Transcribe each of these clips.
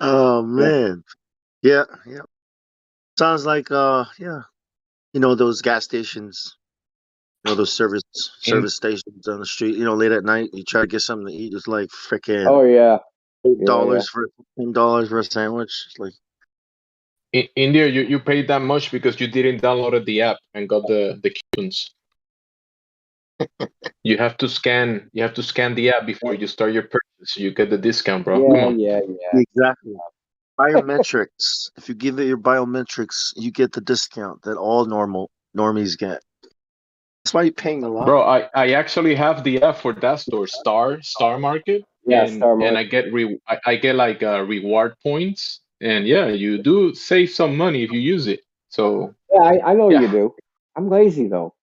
Oh Yeah. man. Yeah, yeah. Sounds like yeah. Those gas stations, those In service stations on the street, late at night, you try to get something to eat, it's like freaking Oh yeah. eight Yeah, yeah. dollars for $10 for a sandwich. It's like in India, you paid that much because you didn't download the app and got the coupons. You have to scan the app before you start your purchase, so you get the discount, bro. Come Yeah, on. yeah, yeah. exactly. Biometrics. If you give it your biometrics, you get the discount that all normies get. That's why you're paying a lot. Bro, I actually have the app for that store, Star Market, Yeah, Star and Market. I get like reward points, and yeah, you do save some money if you use it. So Yeah, I know yeah. you do. I'm lazy though.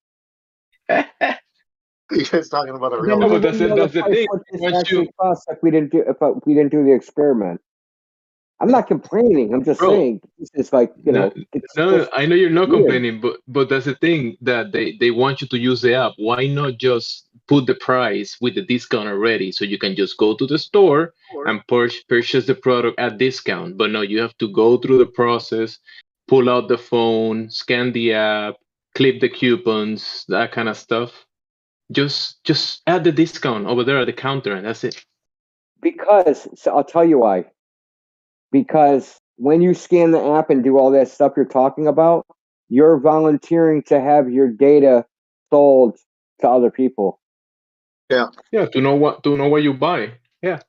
You guys talking about a And then real No, we but life. wouldn't know the that's the price thing. what this Once you, actually costs if we didn't do the experiment. I'm not complaining. I'm just bro, saying this is like, no, it's no, just I know you're not weird. complaining, but that's the thing that they want you to use the app. Why not just put the price with the discount already, so you can just go to the store and purchase the product at discount? But no, you have to go through the process, pull out the phone, scan the app, clip the coupons, that kind of stuff. Just add the discount over there at the counter, and that's it. Because so I'll tell you why. Because when you scan the app and do all that stuff you're talking about, you're volunteering to have your data sold to other people. Yeah. Yeah, to know what you buy. Yeah.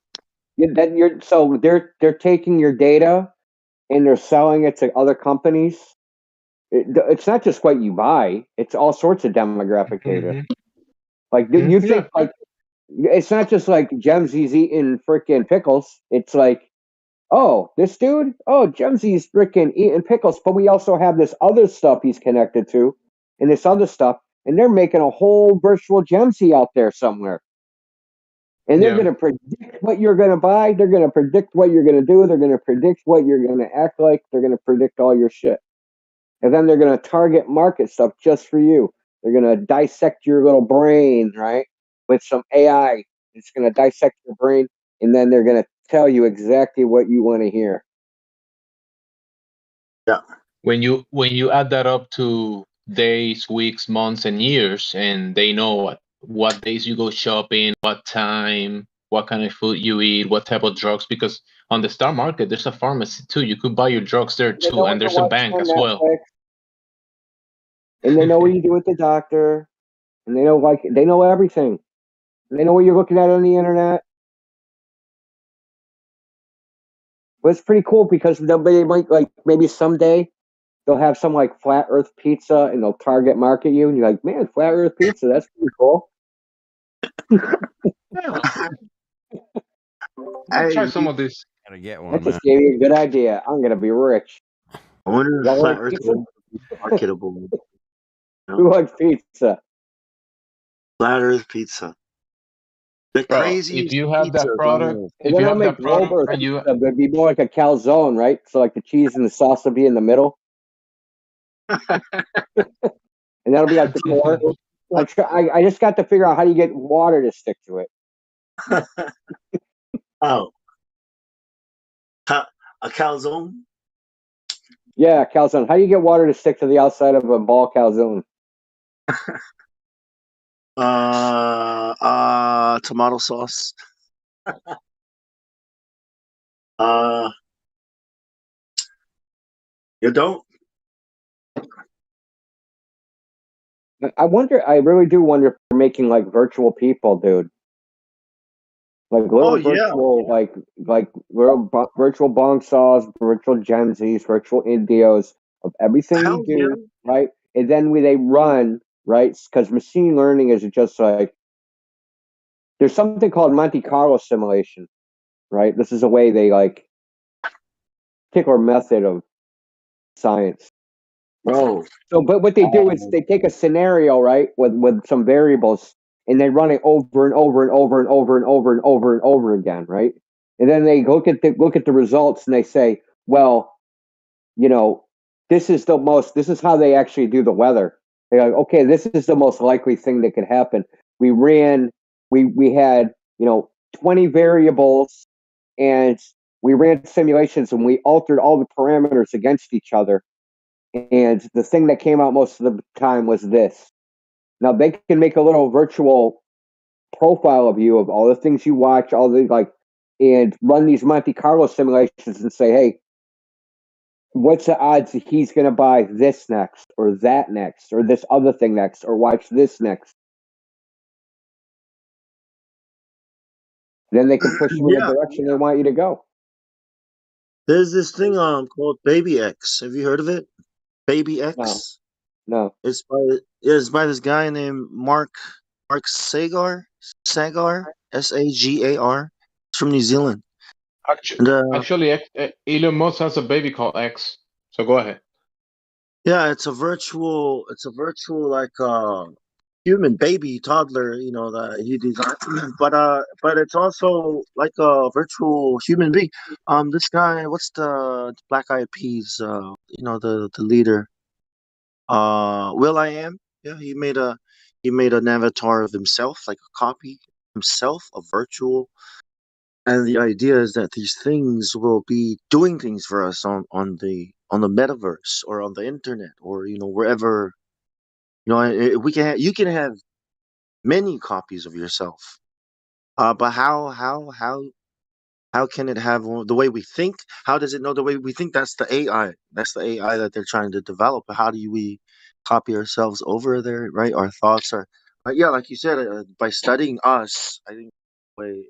Then you're so they're taking your data and they're selling it to other companies. It's not just what you buy; it's all sorts of demographic data. Hmm. Like you Yeah. think like it's not just like Gemsy's eating freaking pickles. It's like, oh, this dude, oh, Gemsy's freaking eating pickles, but we also have this other stuff he's connected to, and this other stuff, and they're making a whole virtual Gemsy out there somewhere. And they're Yeah. going to predict what you're going to buy. They're going to predict what you're going to do. They're going to predict what you're going to act like. They're going to predict all your shit. And then they're going to target market stuff just for you. They're going to dissect your little brain, right? With some AI. It's going to dissect your brain. And then they're going to tell you exactly what you want to hear. Yeah. When you add that up to days, weeks, months, and years, and they know what days you go shopping, what time, what kind of food you eat, what type of drugs, because on the stock market there's a pharmacy too. You could buy your drugs there They too, know what and you're there's a watching bank on as well. Netflix. And they know what you do with the doctor. And they know everything. And they know what you're looking at on the internet. But it's pretty cool because they might like maybe someday they'll have some like flat Earth pizza and they'll target market you, and you're like, man, flat Earth pizza, that's pretty cool. Yeah, I'll try I some of this. Gotta get That one, man. just gave me a good idea. I'm gonna be rich. I wonder if Y'all flat like Earth pizza? will be marketable. Who likes pizza? Flat Earth pizza. The Bro, if craziest you have that pizzas on product, earth. And if then you I'll have make that globe product Earth and you pizza, but it'd be more like a calzone, right? So like the cheese and the sauce will be in the middle, and that'll be like the core. I just got to figure out how do you get water to stick to it. Oh, a calzone? Yeah, calzone. How do you get water to stick to the outside of a ball calzone? Tomato sauce. Uh, you don't? I wonder. I really do wonder if they're making like virtual people, dude. Like Oh little yeah. virtual, like virtual bong saws, virtual gemsies, virtual indios of everything you Hell yeah. do, right? And then when they run, right? Because machine learning is just like there's something called Monte Carlo simulation, right? This is a way they like particular method of science. Oh. So, but what they do is Um, they take a scenario, right, with some variables, and they run it over and over and over and over and over and over and over again, right? And then they look at the results and they say, well, you know, this is how they actually do the weather. They're like, okay, this is the most likely thing that could happen. We ran, we had 20 variables, and we ran simulations and we altered all the parameters against each other. And the thing that came out most of the time was this. Now they can make a little virtual profile of you of all the things you watch, all the and run these Monte Carlo simulations and say, hey, what's the odds that he's going to buy this next or that next or this other thing next or watch this next? Then they can push you in the Yeah, direction they want you to go. there's this thing called Baby X. Have you heard of it? Baby No, X. no. It's by this guy named Mark Sagar, Sagar. It's from New Zealand. Actually, And Elon Musk has a baby called X. So go ahead. yeah, it's a virtual like human baby toddler, that he designed. But it's also like a virtual human being. This guy, what's the Black Eyed Peas? The leader. Will I am. Yeah, he made an avatar of himself, like a copy of himself, a virtual. And the idea is that these things will be doing things for us on the metaverse or on the internet or wherever. You can have many copies of yourself. But how can it have the way we think? How does it know the way we think? That's the AI. That's the AI that they're trying to develop. How do we copy ourselves over there, right? Our thoughts are, yeah, like you said, by studying us, I think the way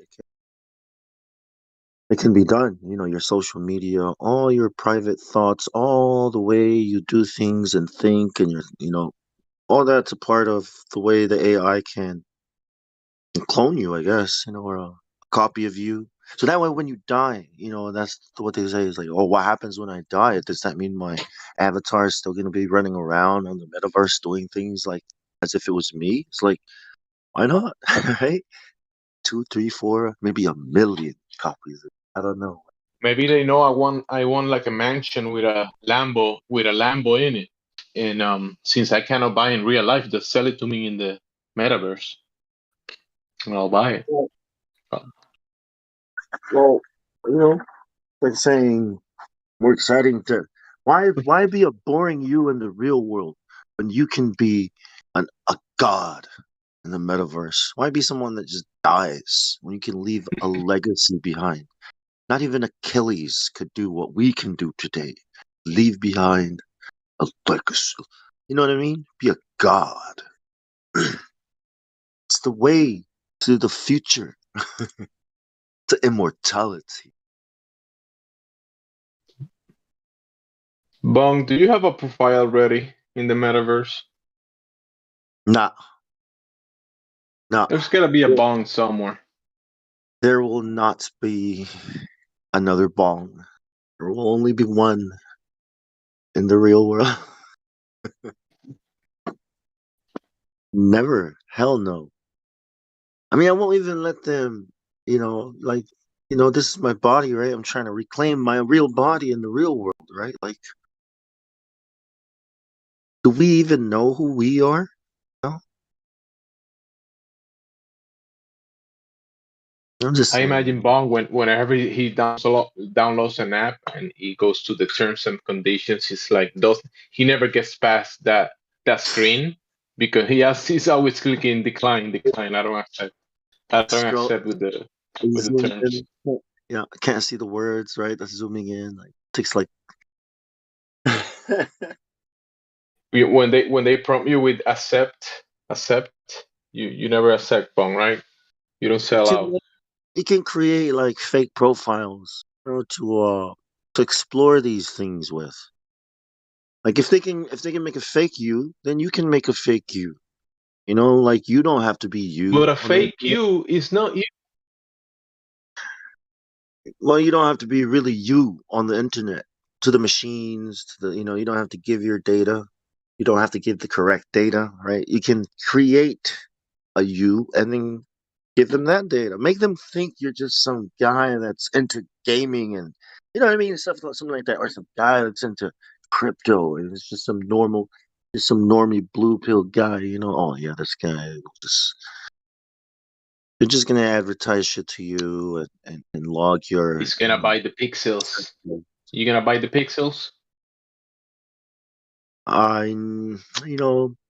it can be done. Your social media, all your private thoughts, all the way you do things and think, and all that's a part of the way the AI can clone you, I guess, or a copy of you. So that way, when you die, that's what they say is like, oh, what happens when I die? Does that mean my avatar is still going to be running around on the metaverse doing things like as if it was me? It's like, why not? Right? Two, three, four, maybe a million copies. I don't know. Maybe they know I want like a mansion with a Lambo in it. And since I cannot buy in real life, just sell it to me in the metaverse, and I'll buy it. Well, Uh, Well, like saying more exciting to why be a boring you in the real world when you can be a god in the metaverse? Why be someone that just dies when you can leave a legacy behind? Not even Achilles could do what we can do today. Leave behind a legacy. You know what I mean? Be a god. It's the way to the future, to immortality. Bong, do you have a profile ready in the metaverse? Nah, nah. There's gotta be a Bong somewhere. There will not be another bong. There will only be one in the real world. Never. Hell no. I mean, I won't even let them, this is my body, right? I'm trying to reclaim my real body in the real world, right? Like, do we even know who we are? No? I'm just I saying. imagine Bong whenever he downloads an app and he goes to the terms and conditions, he's like does he never gets past that screen because he's always clicking decline, decline. I don't accept. I don't Scroll, accept with the zoom terms. in. Yeah, I can't see the words, right? That's zooming in. Like, takes like. When they prompt you with accept, you never accept Bong, right? You don't You sell out. can, you can create like fake profiles, to explore these things with. Like if they can make a fake you, then you can make a fake you. Like you don't have to be you But a on the fake internet. you is not you. Well, you don't have to be really you on the internet to the machines, you don't have to give your data. You don't have to give the correct data, right? You can create a you and then give them that data. Make them think you're just some guy that's into gaming and you know what I mean, something like that, or some guy that's into crypto and it's just some normie blue pill guy. Oh yeah, this guy just They're just gonna advertise shit to you and log your, He's gonna buy the pixels. You gonna buy the pixels?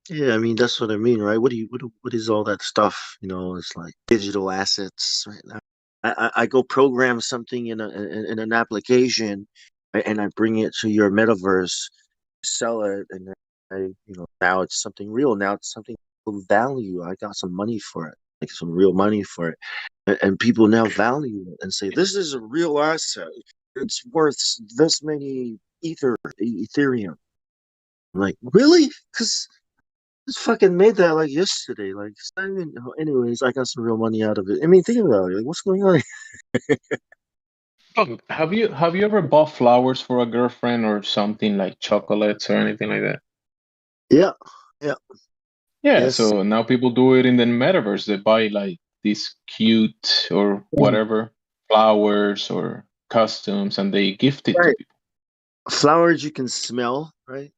Yeah, I mean that's what I mean, right? What is all that stuff? It's like digital assets right now. I go program something in an application, right, and I bring it to your metaverse, sell it, and then now it's something real. Now it's something of value. I got some money for it, like some real money for it, and people now value it and say this is a real asset. It's worth this many Ethereum. I'm like, really? Because just fucking made that like yesterday. Like, anyways, I got some real money out of it. I mean, think about it. Like, what's going on? Look, have you ever bought flowers for a girlfriend or something like chocolates or anything like that? Yeah, yeah, Yeah, yes. so now people do it in the metaverse. They buy like these cute or Mm. whatever flowers or costumes and they gift it to Right. people. Flowers you can smell, right?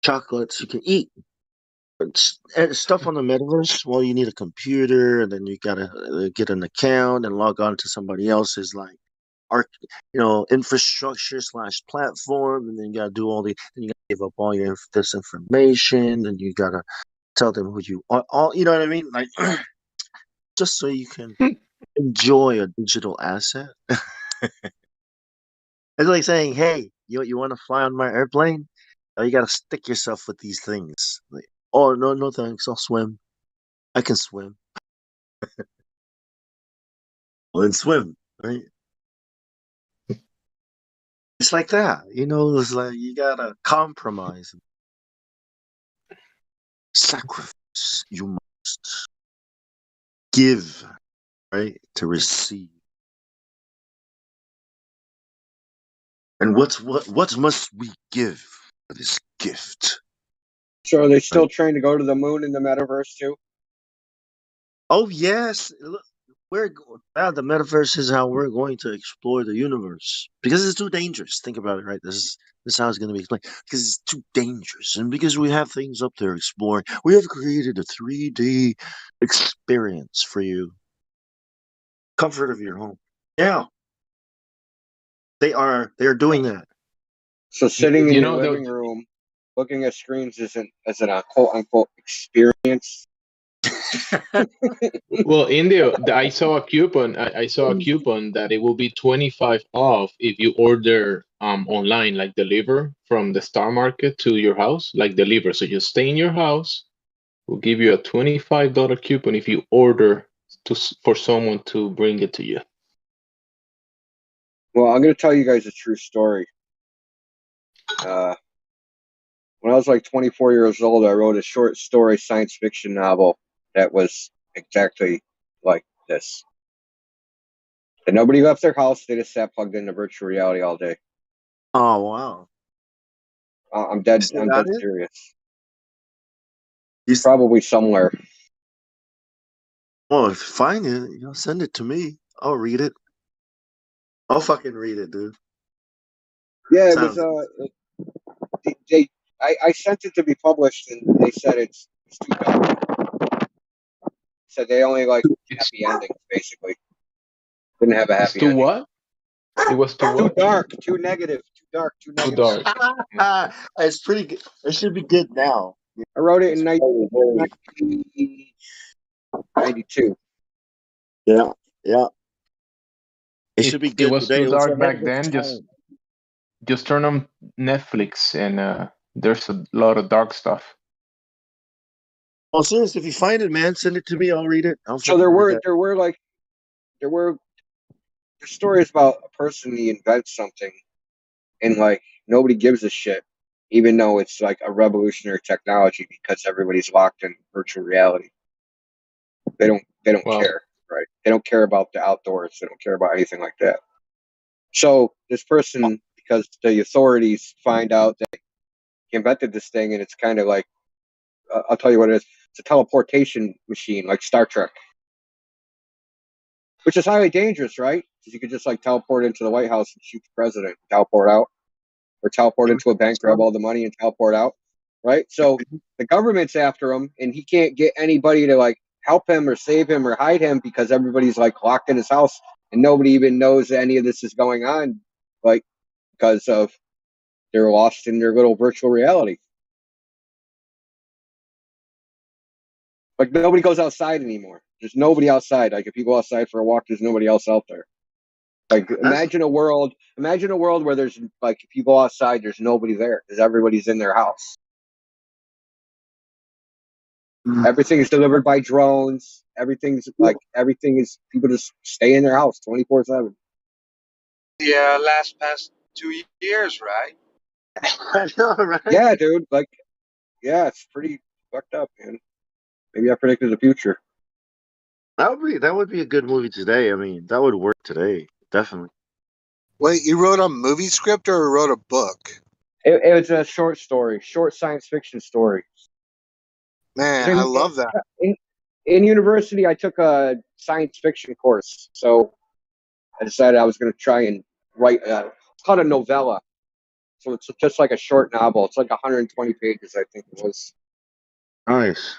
Chocolates you can eat. And stuff on the metaverse, well, you need a computer, and then you gotta get an account and log on to somebody else's like arc, infrastructure slash platform, and then you gotta do then you gotta give up all this information, and you gotta tell them who you are. All you know what I mean? Like just so you can enjoy a digital asset. It's like saying, "Hey, you want to fly on my airplane? Oh, you got to stick yourself with these things." Like, oh no, no thanks. I'll swim. I can swim. Well, then swim, right? It's like that, It's like you gotta compromise, sacrifice. You must give, right, to receive. And what must we give for this gift? So are they Right? still trying to go to the moon in the metaverse too? Oh yes, look, the metaverse is how we're going to explore the universe because it's too dangerous. Think about it, right? This is how it's going to be explained because it's too dangerous, and because we have things up there exploring, we have created a 3D experience for you, comfort of your home. Yeah, they're doing that. So sitting in You your know, living room, looking at screens isn't a quote unquote experience. well, India, I saw a coupon. I saw a coupon that it will be 25 off if you order online, like deliver from the Star Market to your house, like deliver. So you stay in your house. We'll give you a $25 coupon if you order for someone to bring it to you. Well, I'm going to tell you guys a true story. When I was like 24 years old, I wrote a short story science fiction novel that was exactly like this. And nobody left their house; they just sat plugged into virtual reality all day. Oh wow! I'm You dead. still I'm got dead it? serious. You It's s- probably somewhere. oh, if you find it, send it to me. I'll read it. I'll fucking read it, dude. Yeah, it was. Sounds. I sent it to be published, and they said it's too dark. Said they only like It's happy endings, basically. Didn't have a it's happy too ending. what? It was too Too what? dark, too negative, too dark, too Too negative. dark. It's pretty good. It should be good now. I wrote it in It's very, very. 1992. Yeah, yeah. It should If be it good was today. too It was dark ahead back of its then, just time. just turn on Netflix and there's a lot of dark stuff. Well, seriously, if you find it, man, send it to me. I'll read it. I'll So fucking read that. there were stories about a person who invents something and like nobody gives a shit, even though it's like a revolutionary technology because everybody's locked in virtual reality. They don't Well, care, right? They don't care about the outdoors. They don't care about anything like that. So this person, because the authorities find out that he invented this thing, and it's kind of like I'll tell you what it is. It's a teleportation machine, like Star Trek, which is highly dangerous, right? Because you could just like teleport into the White House and shoot the president, teleport out, or teleport into a bank, grab all the money, and teleport out, right? So the government's after him, and he can't get anybody to like help him or save him or hide him because everybody's like locked in his house and nobody even knows that any of this is going on, like because of they're lost in their little virtual reality. Like nobody goes outside anymore. There's nobody outside. Like if you go outside for a walk, there's nobody else out there. Like imagine a world where there's like if you go outside, there's nobody there because everybody's in their house. Everything is delivered by drones. Everything is people just stay in their house 24/7. Yeah, past 2 years, right? I know, right? Yeah, dude. Like, yeah, it's pretty fucked up, man. Maybe I predicted the future. That would be a good movie today. I mean, that would work today, definitely. Wait, you wrote a movie script or you wrote a book? It was a short story, short science fiction story. Man, I love that. In, in university, I took a science fiction course, so I decided I was going to try and write. It's called a novella, so it's just like a short novel. It's like 120 pages, I think it was. Nice.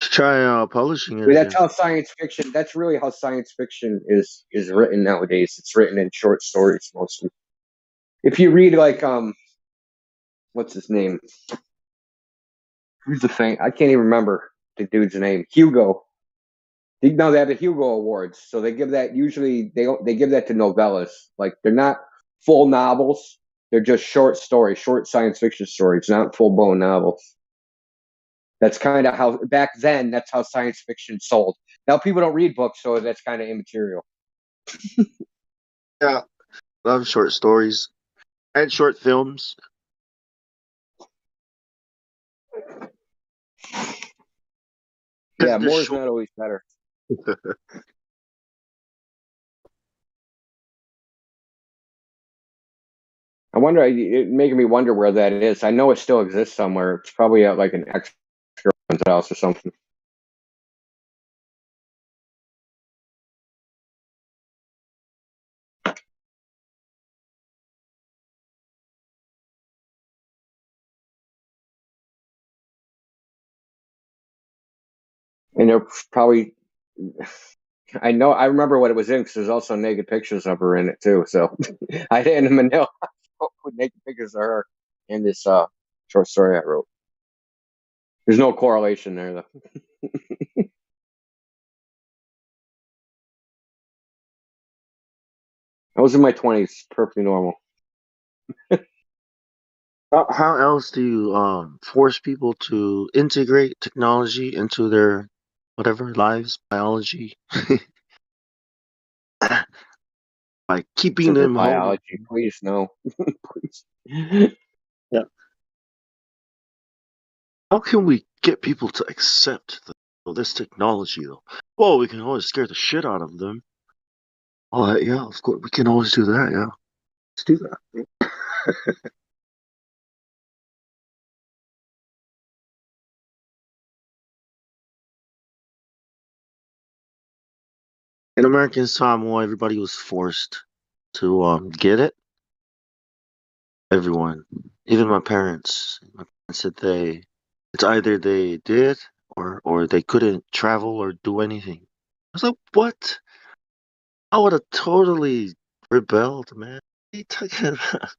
Let's try publishing I mean, it again. That's really how science fiction is written nowadays. It's written in short stories mostly. If you read like what's his name? Who's the fan? I can't even remember the dude's name. Hugo. No, they have the Hugo Awards, so they give that usually they give that to novellas. Like they're not full novels; they're just short stories, short science fiction stories, not full blown novels. That's kind of how back then. That's how science fiction sold. Now people don't read books, so that's kind of immaterial. Yeah, love short stories and short films. Yeah, Because they're more is short. not always better. I wonder. It making me wonder where that is. I know it still exists somewhere. It's probably at like an ex-girlfriend's house or something. And they're probably. I know. I remember what it was in because there's also naked pictures of her in it too. So I didn't even know with naked pictures of her in this short story I wrote. There's no correlation there though. I was in my 20s, perfectly normal. How else do you force people to integrate technology into their whatever lives, biology, by keeping Into their them home? biology, please no, please. Yeah. How can we get people to accept this technology though? Well, we can always scare the shit out of them. Oh yeah, of course we can always do that. Yeah, let's do that. In American Samoa, everybody was forced to get it. Everyone, even my parents. My parents said it's either they did or they couldn't travel or do anything. I was like, what? I would have totally rebelled, man. What are you talking about?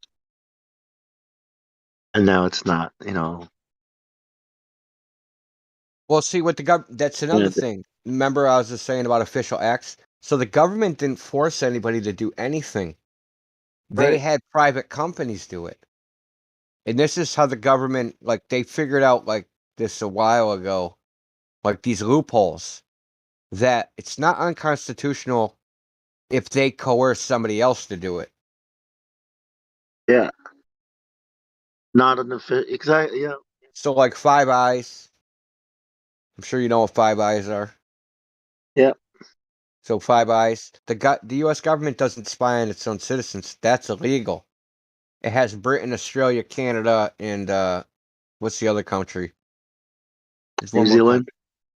And now it's not, you know. Well, see, what that's another Yeah, thing. Remember, I was just saying about official acts. So the government didn't force anybody to do anything. They right. had private companies do it. And this is how the government, like, they figured out, like, this a while ago, like, these loopholes, that it's not unconstitutional if they coerce somebody else to do it. Yeah. Not an official. Exactly. Yeah. So, like, Five Eyes, I'm sure you know what Five Eyes are. Yeah. So, Five Eyes, the U.S. government doesn't spy on its own citizens. That's illegal. It has Britain, Australia, Canada, and what's the other country? There's New one more country. Zealand.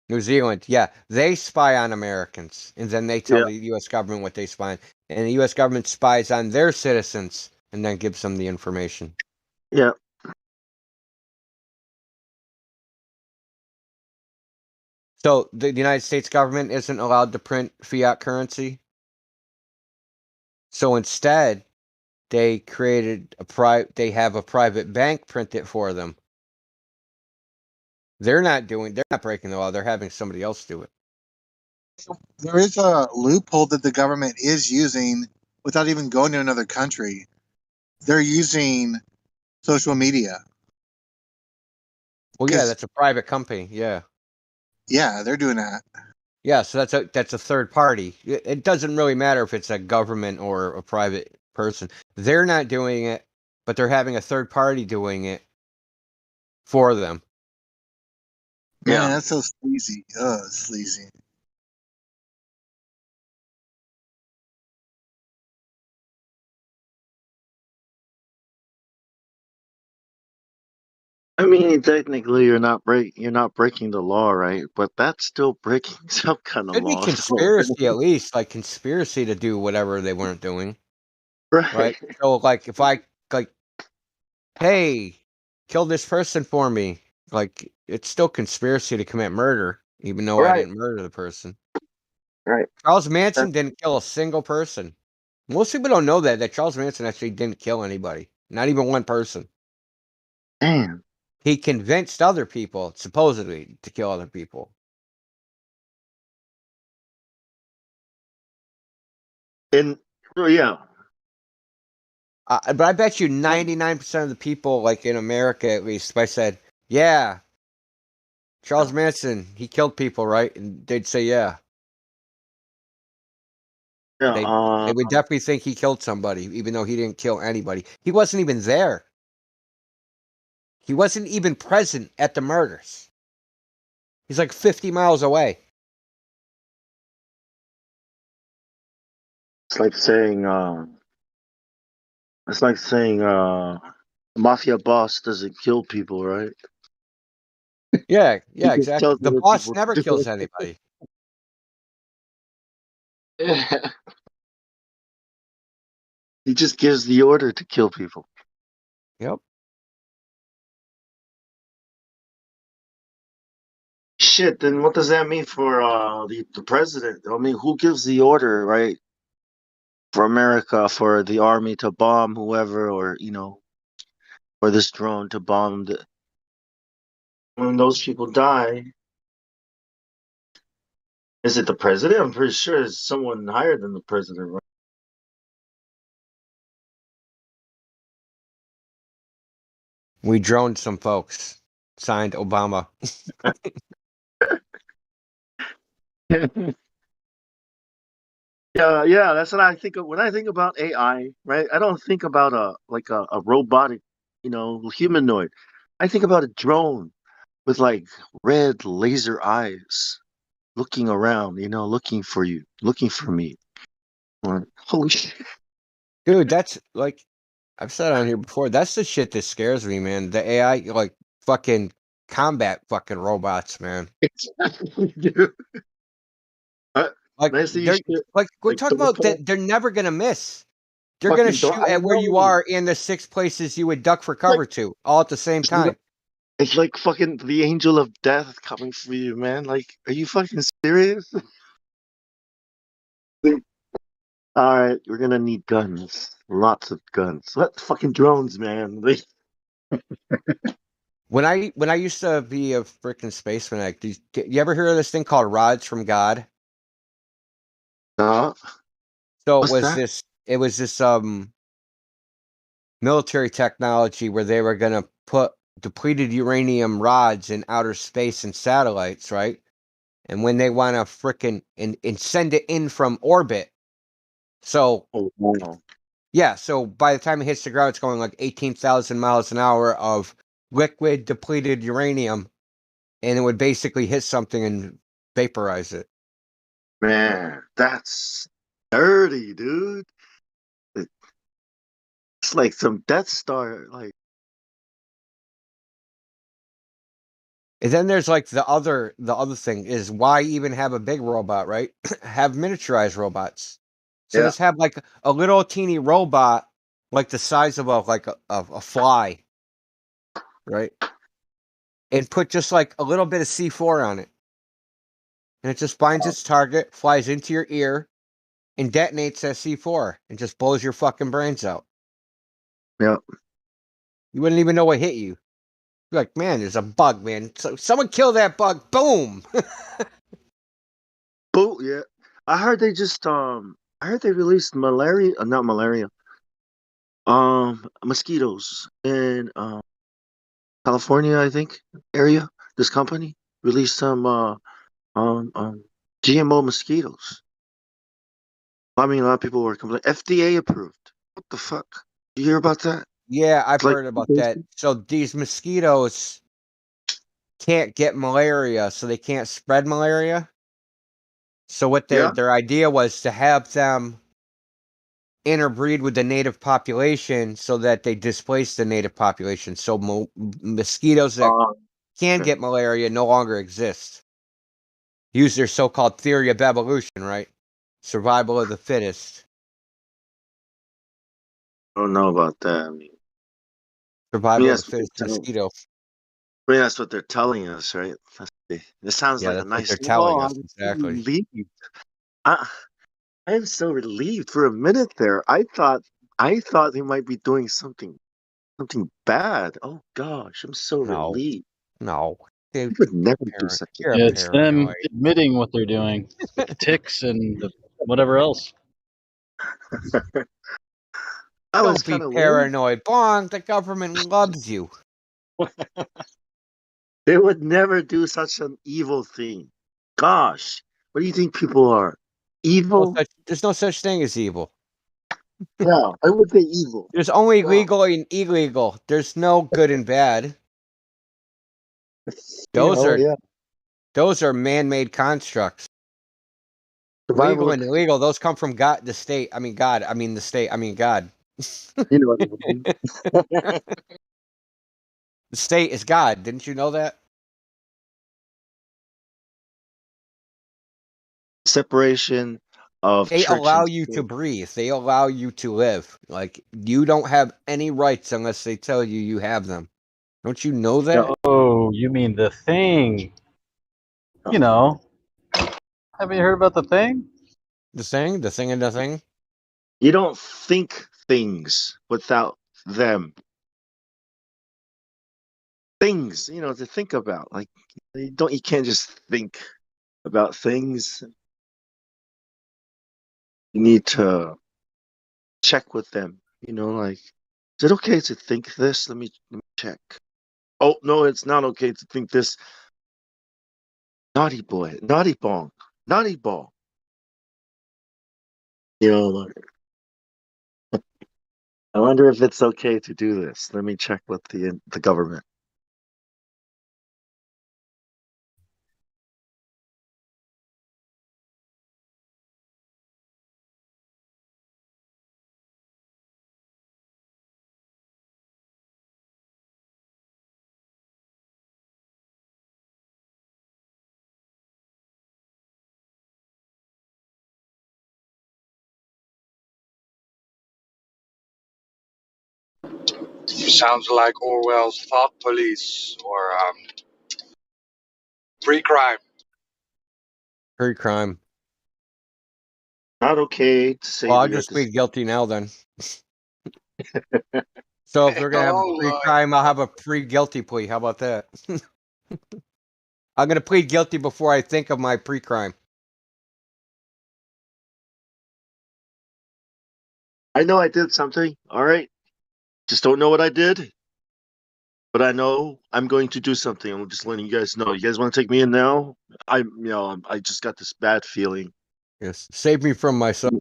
New Zealand. Yeah, they spy on Americans, and then they tell Yeah. the U.S. government what they spy on, and the U.S. government spies on their citizens, and then gives them the information. Yeah. So the United States government isn't allowed to print fiat currency. So instead, they created they have a private bank print it for them. They're not breaking the law. They're having somebody else do it. There is a loophole that the government is using without even going to another country. They're using social media. Well, yeah, that's a private company. Yeah. Yeah, they're doing that. Yeah, so that's a third party. It doesn't really matter if it's a government or a private person. They're not doing it, but they're having a third party doing it for them. Man, that's so sleazy. Oh, sleazy. I mean, technically, you're not breaking the law, right? But that's still breaking some kind of Could be law. So, conspiracy at least, like conspiracy to do whatever they weren't doing, right. right? So like if I like, hey, kill this person for me, like it's still conspiracy to commit murder, even though I Right. didn't murder the person. Right. Charles Manson didn't kill a single person. Most people don't know that Charles Manson actually didn't kill anybody, not even one person. Damn. He convinced other people, supposedly, to kill other people. And so, yeah, But I bet you 99% of the people, like in America at least, if I said, yeah, Charles Manson, he killed people, right? And they'd say, yeah. They would definitely think he killed somebody, even though he didn't kill anybody. He wasn't even there. He wasn't even present at the murders. He's like 50 miles away. it's like saying, mafia boss doesn't kill people, right? Yeah, He yeah, just exactly. tells The other boss people never to do kills anybody. it. He just gives the order to kill people. Yep. Shit, then what does that mean for the president? I mean, who gives the order, right? For America, for the army to bomb whoever, or or this drone to bomb when those people die, is it the president? I'm pretty sure it's someone higher than the president, right? We droned some folks. Signed Obama. Yeah, that's what I think of when I think about AI, right? I don't think about a robotic, humanoid. I think about a drone with like red laser eyes looking around, looking for you, looking for me. Like, holy shit. Dude, that's like I've said on here before, that's the shit that scares me, man. The AI, like fucking combat fucking robots, man. Exactly, dude. Uh, Like when I see they're shit like we're like talking don't about talk, that they're never gonna miss. They're gonna fucking don't. shoot I at where you know. are in the 6 places you would duck for Like cover to, all at the same it's like time. it's like fucking the angel of death coming for you, man. Like, are you fucking serious? All right, we're gonna need guns, lots of guns. What fucking drones, man? Like, When I used to be a freaking spaceman, like, you ever hear of this thing called rods from God? uh, So what's that? it was this military technology where they were gonna put depleted uranium rods in outer space and satellites, right? And when they want to frickin' and send it in from orbit. So Oh, wow. yeah, so by the time it hits the ground, it's going like 18,000 miles an hour of liquid depleted uranium, and it would basically hit something and vaporize it. Man, that's dirty, dude. It's like some Death Star. Like, And then there's like the other thing is why even have a big robot, right? Have miniaturized robots. So yeah, just have like a little teeny robot, like the size of a fly, right? And put just like a little bit of C4 on it. and it just finds its target, flies into your ear, and detonates that C4 and just blows your fucking brains out. Yeah. You wouldn't even know what hit you. You're like, man, there's a bug, man. So someone kill that bug. Boom. Boo, yeah. I heard they just I heard they released malaria, not malaria. Mosquitoes in California, I think, area. This company released some GMO mosquitoes. I mean, a lot of people were complaining. FDA approved. What the fuck? You hear about that? Yeah, I've It's like heard about that. So these mosquitoes can't get malaria, so they can't spread malaria. So what Yeah. their idea was to have them interbreed with the native population so that they displace the native population. So mosquitoes that can get malaria no longer exist. Use their so-called theory of evolution, right? Survival of the fittest. I don't know about that. I mean, Survival of the that's what fittest they're telling. mosquito. I mean, that's what they're telling us, right? This sounds Yeah, like a that's what nice. they're telling Oh, us, I'm so exactly. relieved. I am so relieved. For a minute there, I thought they might be doing something bad. Oh gosh, I'm so No, relieved. no. They They would never do parent. such a You're thing. a Yeah, it's them paranoid. admitting what they're doing with the ticks and the whatever else. I was Don't be kind of worried. paranoid. Bong, the government loves you. They would never do such an evil thing. Gosh, what do you think people are? Evil? There's no such thing as evil. Yeah, I would say evil. There's only Wow. legal and illegal. There's no good and bad. Those are Yeah. those are man-made constructs. Survival Legal of and illegal, those come from God, the state. I mean God. I mean the state. I mean God. you know what I mean. The state is God. Didn't you know that? Separation of They church allow and you to state. breathe. They allow you to live. Like you don't have any rights unless they tell you you have them. Don't you know that? Oh, you mean the thing? You know, haven't you heard about the thing? The thing, and the thing. You don't think things without them. Things, to think about. Like you can't just think about things. You need to check with them. Like, is it okay to think this? Let me check. Oh no, it's not okay to think this. Naughty boy, naughty bong, naughty ball. Like, I wonder if it's okay to do this. Let me check with the government. Sounds like Orwell's Thought Police or Pre-Crime. Pre-crime. Not okay to say Well, I'll the just plead guilty now then. So if we're gonna have a Oh, pre-crime, I'll have a pre-guilty plea. How about that? I'm gonna plead guilty before I think of my pre-crime. I know I did something. All right, just don't know what I did, but I know I'm going to do something. I'm just letting you guys know. You guys want to take me in now? I just got this bad feeling. Yes, save me from myself.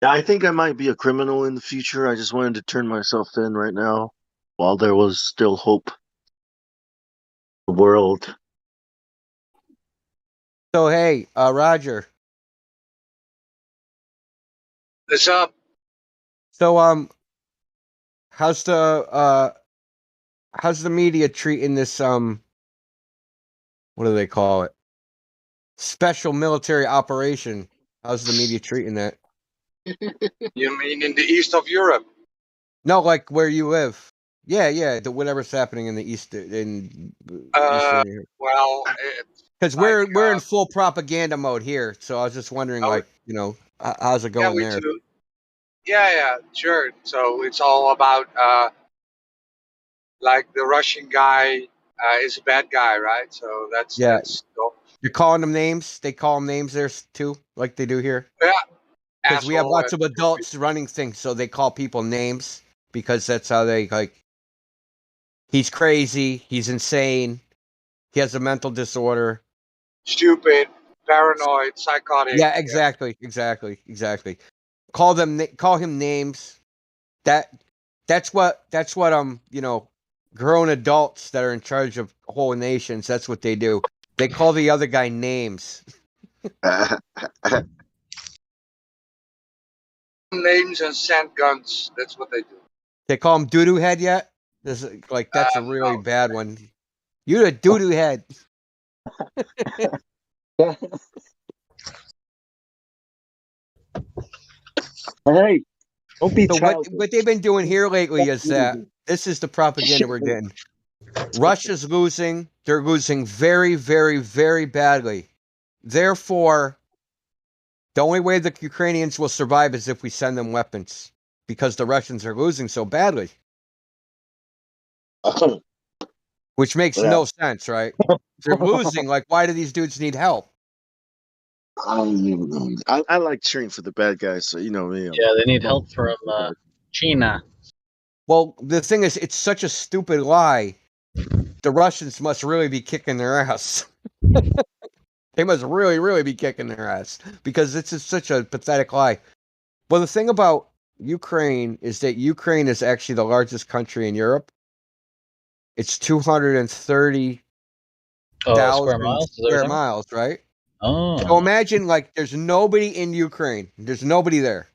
Yeah, I think I might be a criminal in the future. I just wanted to turn myself in right now while there was still hope. The world. So hey, Roger. what's up? So how's the media treating this what do they call it? Special military operation. How's the media treating that? You mean in the east of Europe? No, like where you live. Yeah, the whatever's happening in the Uh, Eastern. well, Because like we're in full propaganda mode here, so I was just wondering, oh, like, how's it yeah, going we there? do. Yeah, sure. So it's all about like the Russian guy is a bad guy, right? So Yeah, that's you're calling them names. They call them names there too, like they do here. yeah, Because we have asshole. lots of adults running things, so they call people names because that's how they like. He's crazy. He's insane. He has a mental disorder. Stupid, paranoid, psychotic. Yeah, Yeah. exactly. Call him names. That that's what grown adults that are in charge of whole nations. That's what they do. They call the other guy names. Names and sand guns. That's what they do. They call him doo doo head yet? That's a really No. bad one. You're a doo doo head. Hey, don't be So childish. what they've been doing here lately is that this is the propaganda we're getting. Russia's losing. They're losing very, very, very badly. Therefore, the only way the Ukrainians will survive is if we send them weapons because the Russians are losing so badly. Which makes Yeah. no sense, right? They're losing. Like, why do these dudes need help? I like cheering for the bad guys, so you know me. Yeah, they need help from China. Well, the thing is, it's such a stupid lie. The Russians must really be kicking their ass. They must really, really be kicking their ass because it's just such a pathetic lie. Well, the thing about Ukraine is that Ukraine is actually the largest country in Europe. It's 230,000 Square miles? Is that what you're square talking about? miles, right? Oh. So imagine like there's nobody in Ukraine. There's nobody there.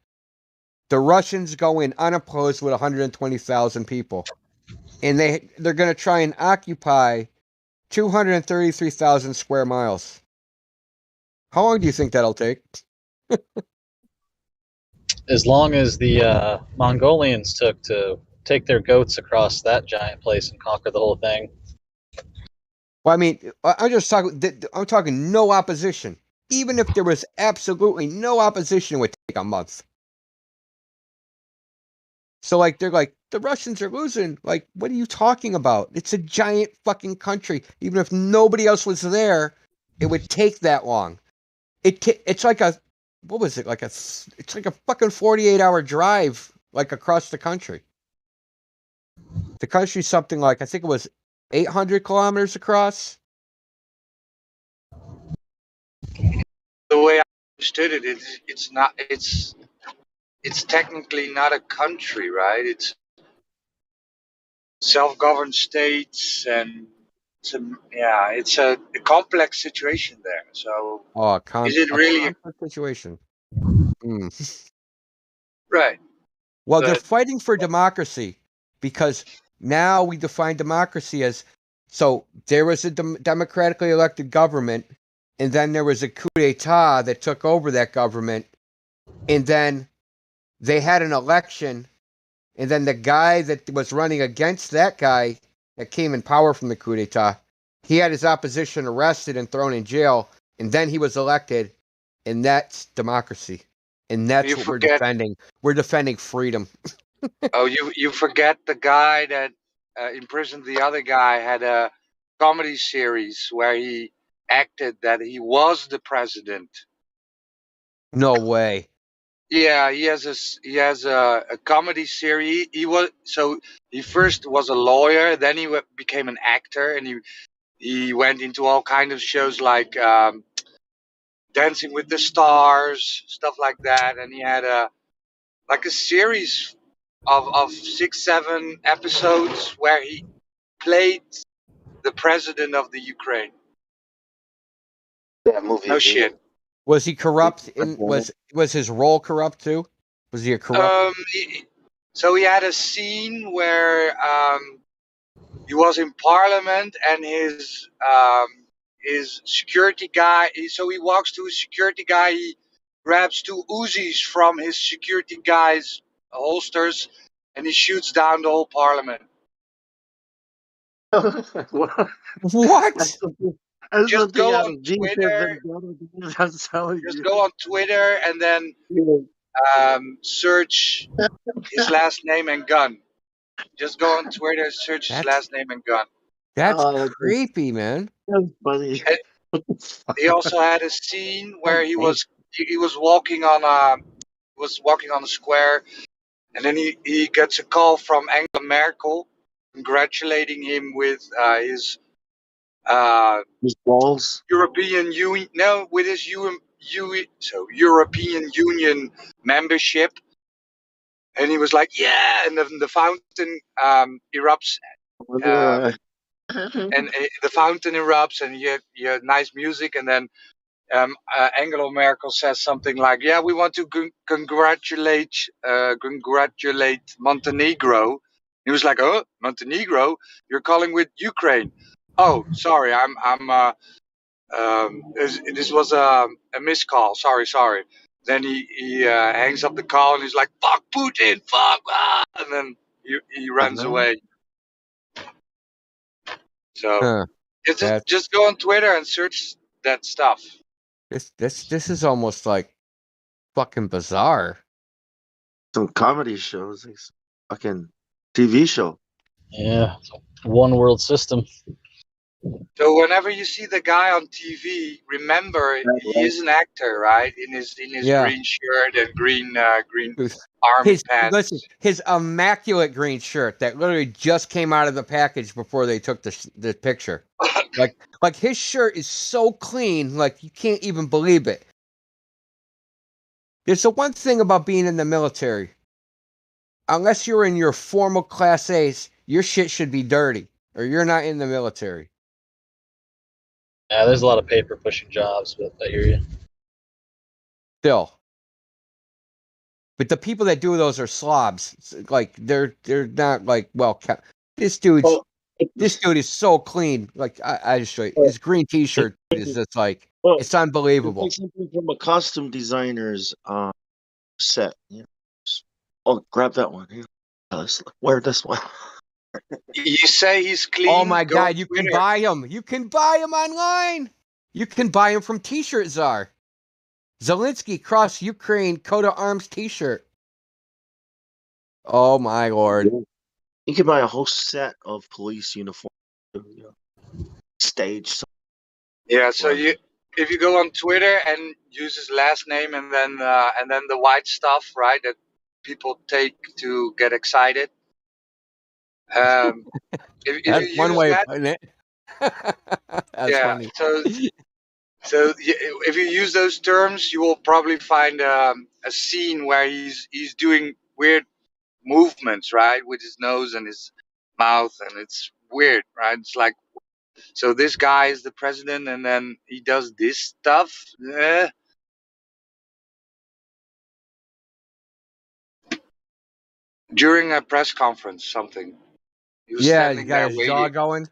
The Russians go in unopposed with 120,000 people. And they're going to try and occupy 233,000 square miles. How long do you think that'll take? As long as the Mongolians took to take their goats across that giant place and conquer the whole thing. Well, I mean, I'm just talking. I'm talking no opposition. Even if there was absolutely no opposition, it would take a month. So, like, they're like, the Russians are losing. Like, what are you talking about? It's a giant fucking country. Even if nobody else was there, it would take that long. It's like a, what was it? It's like a fucking 48-hour drive, like across the country. The country's something like, I think it was 800 kilometers across. The way I understood it, it's not. It's technically not a country, right? It's self-governed states, and it's a complex situation there. So Oh, is it a really complex situation. right? Well, they're But fighting for democracy because now we define democracy as so there was a democratically elected government, and then there was a coup d'etat that took over that government, and then they had an election, and then the guy that was running against that guy that came in power from the coup d'etat, he had his opposition arrested and thrown in jail, and then he was elected, and that's democracy. And that's you what we're forget. defending. We're defending freedom. Oh, you forget the guy that imprisoned the other guy had a comedy series where he acted that he was the president. No way. Yeah, he has a comedy series. He first was a lawyer, then he became an actor, and he went into all kind of shows like Dancing with the Stars, stuff like that, and he had a series of 6 7 episodes where he played the president of the Ukraine. That movie No is real. shit. Was he corrupt? Was his role corrupt too? Was he a corrupt? So he had a scene where he was in Parliament, and his security guy. So he walks to his security guy. He grabs two Uzis from his security guy's holsters, and he shoots down the whole Parliament. What? What? That's something, that's Just something go out on of G for Twitter. Vendetta. Dude. I'm telling Just you. go on Twitter and then search his last name and gun. Just go on Twitter, search his That's last name and gun. that's Oh, creepy, man. that's funny. And What the fuck? he also had a scene where Oh, hey. he was walking on a square, and then he gets a call from Angela Merkel congratulating him with his uh, His balls. European Union, no, with his European Union membership, and he was like, yeah, and then the fountain erupts, um, and the fountain erupts, and you had nice music, and then Angela Merkel says something like, yeah, we want to congratulate Montenegro. He was like, oh, Montenegro, you're calling with Ukraine. Oh, sorry, this was a missed call. Sorry. Then he hangs up the call and he's like, "Fuck Putin, fuck!" And then he runs away. So Huh. That just go on Twitter and search that stuff. this is almost like fucking bizarre. Some comedy shows. Like some fucking TV show. Yeah, one world system. So whenever you see the guy on TV, remember he is an actor, right? In his Yeah. green shirt and green With army His pants. listen, his immaculate green shirt that literally just came out of the package before they took the picture. Like his shirt is so clean, like you can't even believe it. There's the one thing about being in the military. Unless you're in your formal class A's, your shit should be dirty, or you're not in the military. Yeah, there's a lot of paper pushing jobs, but I hear you. Still. But the people that do those are slobs. Like they're not like well kept. This dude is so clean. Like I just show you his green T-shirt is just like Well, it's it's unbelievable. like something from a costume designer's set. Yeah. Oh, grab that one. Here. Let's wear this one. You say he's clean. Oh my go on God! You can Twitter. buy them. You can buy them online. You can buy them from T-shirt Czar. Zelensky cross Ukraine coat of arms T-shirt. Oh my Lord! You can buy a whole set of police uniforms. You know, stage. Yeah, so if you go on Twitter and use his last name and then the white stuff, right, that people take to get excited. If That's you one use way of that, putting it. That's yeah. funny. So if you use those terms, you will probably find a scene where he's doing weird movements, right, with his nose and his mouth, and it's weird, right? It's like, so this guy is the president, and then he does this stuff. During a press conference, something. He was Yeah, you standing got there his jaw waiting. going.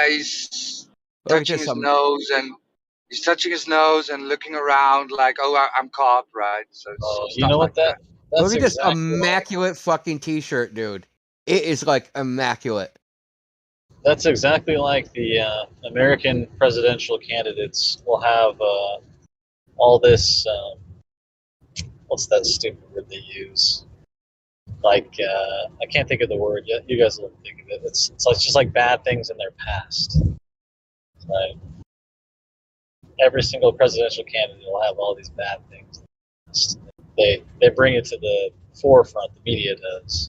He's Look at touching this. his nose and he's touching his nose and looking around like, oh, I'm caught, right? So Oh, you stuff know like what that. that's Look at this exactly like immaculate fucking T-shirt, dude. It is like immaculate. that's exactly like the American presidential candidates will have all this. What's that stupid word they use? Like I can't think of the word yet. You guys will think of it. It's like just like bad things in their past. Right? Every single presidential candidate will have all these bad things. They bring it to the forefront. The media does.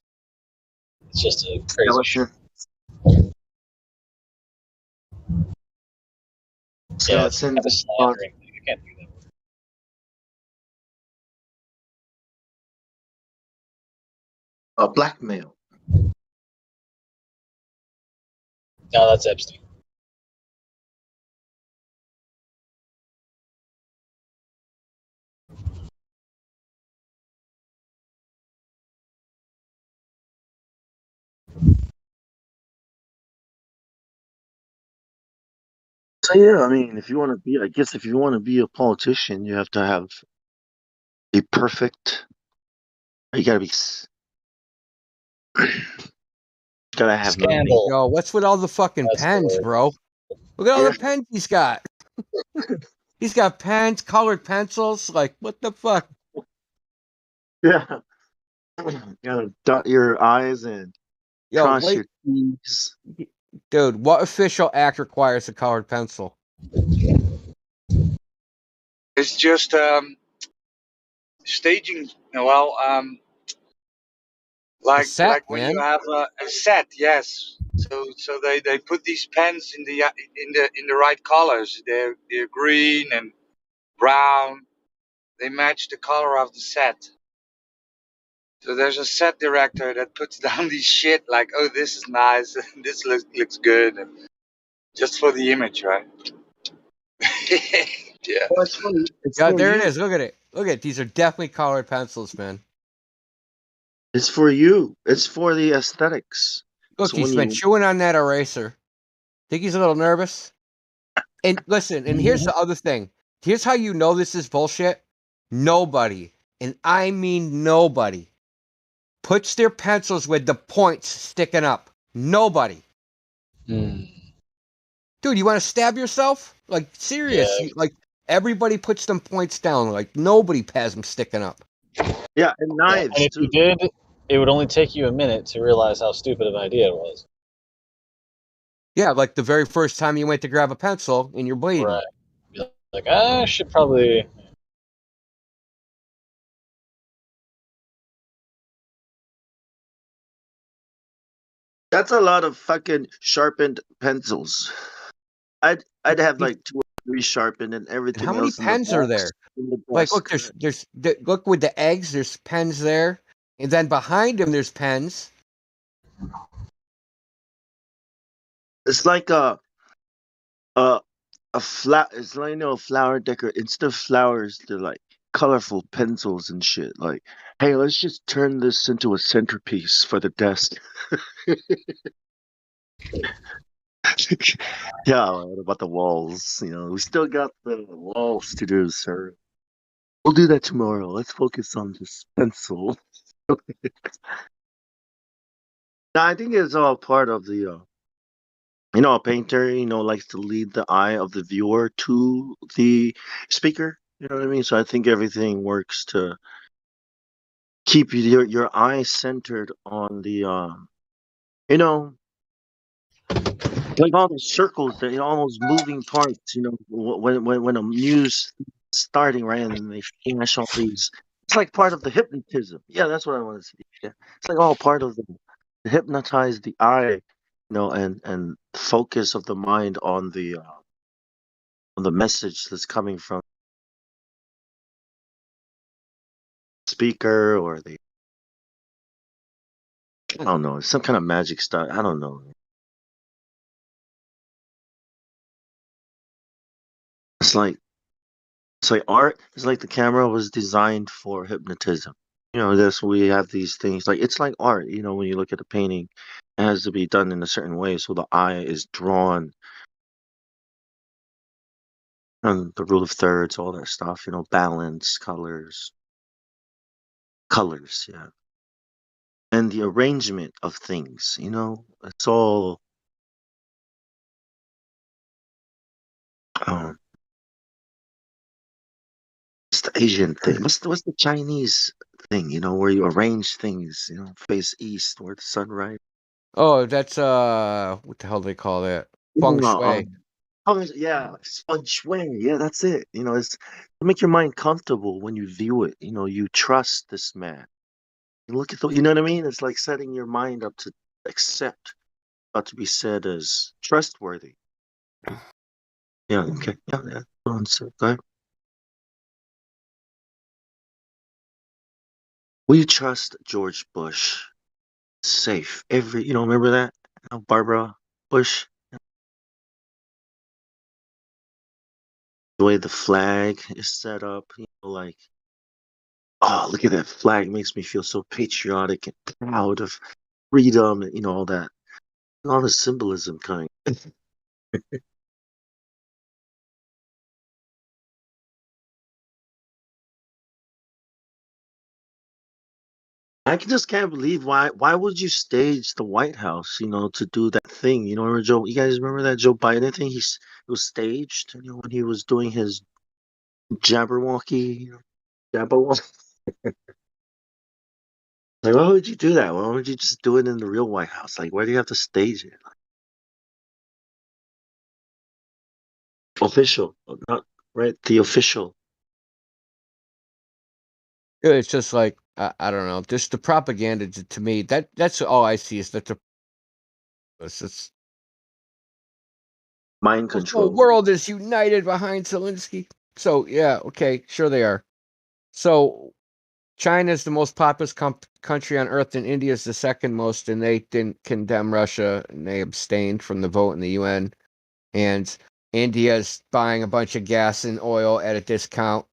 It's just a crazy shit. Yeah, it's kind of slandering. You can't do that. Blackmail. No, that's Epstein. So yeah, I mean, if you want to be, I guess if you want to be a politician, you have to have a perfect. You gotta be. Gotta have money. Scandal. Yo, what's with all the fucking That's the pens, word. bro? Look at all Yeah. the pens he's got. He's got pens, colored pencils. Like, what the fuck? Yeah. Gotta dot your I's and Yo, cross wait, your T's. dude, what official act requires a colored pencil? It's just staging. Well, A set, like when man. you have a set, yes. So they put these pens in the right colors. They're green and brown. They match the color of the set. So there's a set director that puts down these shit like, oh, this is nice, this looks good, and just for the image, right? Yeah. Well, it's funny. It's Yeah, for there it you. is. Look at it. Look at it. These are definitely colored pencils, man. It's for you. It's for the aesthetics. Look, So when he's been you chewing on that eraser. Think he's a little nervous? And listen, and here's the other thing. Here's how you know this is bullshit. Nobody, and I mean nobody, puts their pencils with the points sticking up. Nobody. Dude, you want to stab yourself? Like, serious. Yeah. Like, everybody puts them points down. Like, nobody has them sticking up. yeah, and And knives if you too. did, it would only take you a minute to realize how stupid of an idea it was. Yeah, like the very first time you went to grab a pencil and you're bleeding. Right. Be like, I should probably. That's a lot of fucking sharpened pencils. I'd have These- like 2 or 3 sharpened and And how everything many else in the pens are there? box in the Like, look, desk. look with the eggs, there's pens there. And then behind him, there's pens. It's like a flat. It's like a flower decor. Instead of flowers, they're like colorful pencils and shit. Like, hey, let's just turn this into a centerpiece for the desk. Yeah, what about the walls? We still got the walls to do, sir. We'll do that tomorrow. Let's focus on this pencil. Now, I think it's all part of a painter, likes to lead the eye of the viewer to the speaker. You know what I mean? So I think everything works to keep your eye centered on you know, like all the circles, all those moving parts. When a muse starting right, and then they flash all these. It's like part of the hypnotism. Yeah, that's what I want to see. Yeah, it's like all part of the hypnotize the eye, and focus of the mind on the message that's coming from the speaker or I don't know, some kind of magic stuff. I don't know. It's like it's like art. It's like the camera was designed for hypnotism. That's we have these things. Like it's like art. When you look at a painting, it has to be done in a certain way, so the eye is drawn. And the rule of thirds, all that stuff. Balance, colors. Yeah, and the arrangement of things. It's all. Um, It's the Asian thing. What's the Chinese thing? Where you arrange things. Face east where the sun rises. Oh, that's, what the hell do they call that? Feng Yeah, Shui. yeah, it's feng shui. Yeah, that's it. It's to make your mind comfortable when you view it. You trust this man. You look at you know what I mean? It's like setting your mind up to accept what to be said as trustworthy. Yeah, okay. Yeah, yeah. Go on, sir. Go ahead. We trust George Bush. Safe. Remember that? Barbara Bush? The way the flag is set up, like, oh, look at that flag. It makes me feel so patriotic and proud of freedom and, all that. All the symbolism coming. I just can't believe why would you stage the White House, to do that thing? Remember Joe? You guys remember that Joe Biden thing? It was staged, when he was doing his Jabberwocky, Jabberwocky. Like, why would you do that? Why would you just do it in the real White House? Like, why do you have to stage it? Official, not right. The official. It's just like I don't know, just the propaganda to me. That's all I see is that it's just Mind the whole control. world is united behind Zelensky. So yeah, okay, sure they are. So China is the most populous country on earth, and India is the second most, and they didn't condemn Russia, and they abstained from the vote in the UN. And India is buying a bunch of gas and oil at a discount,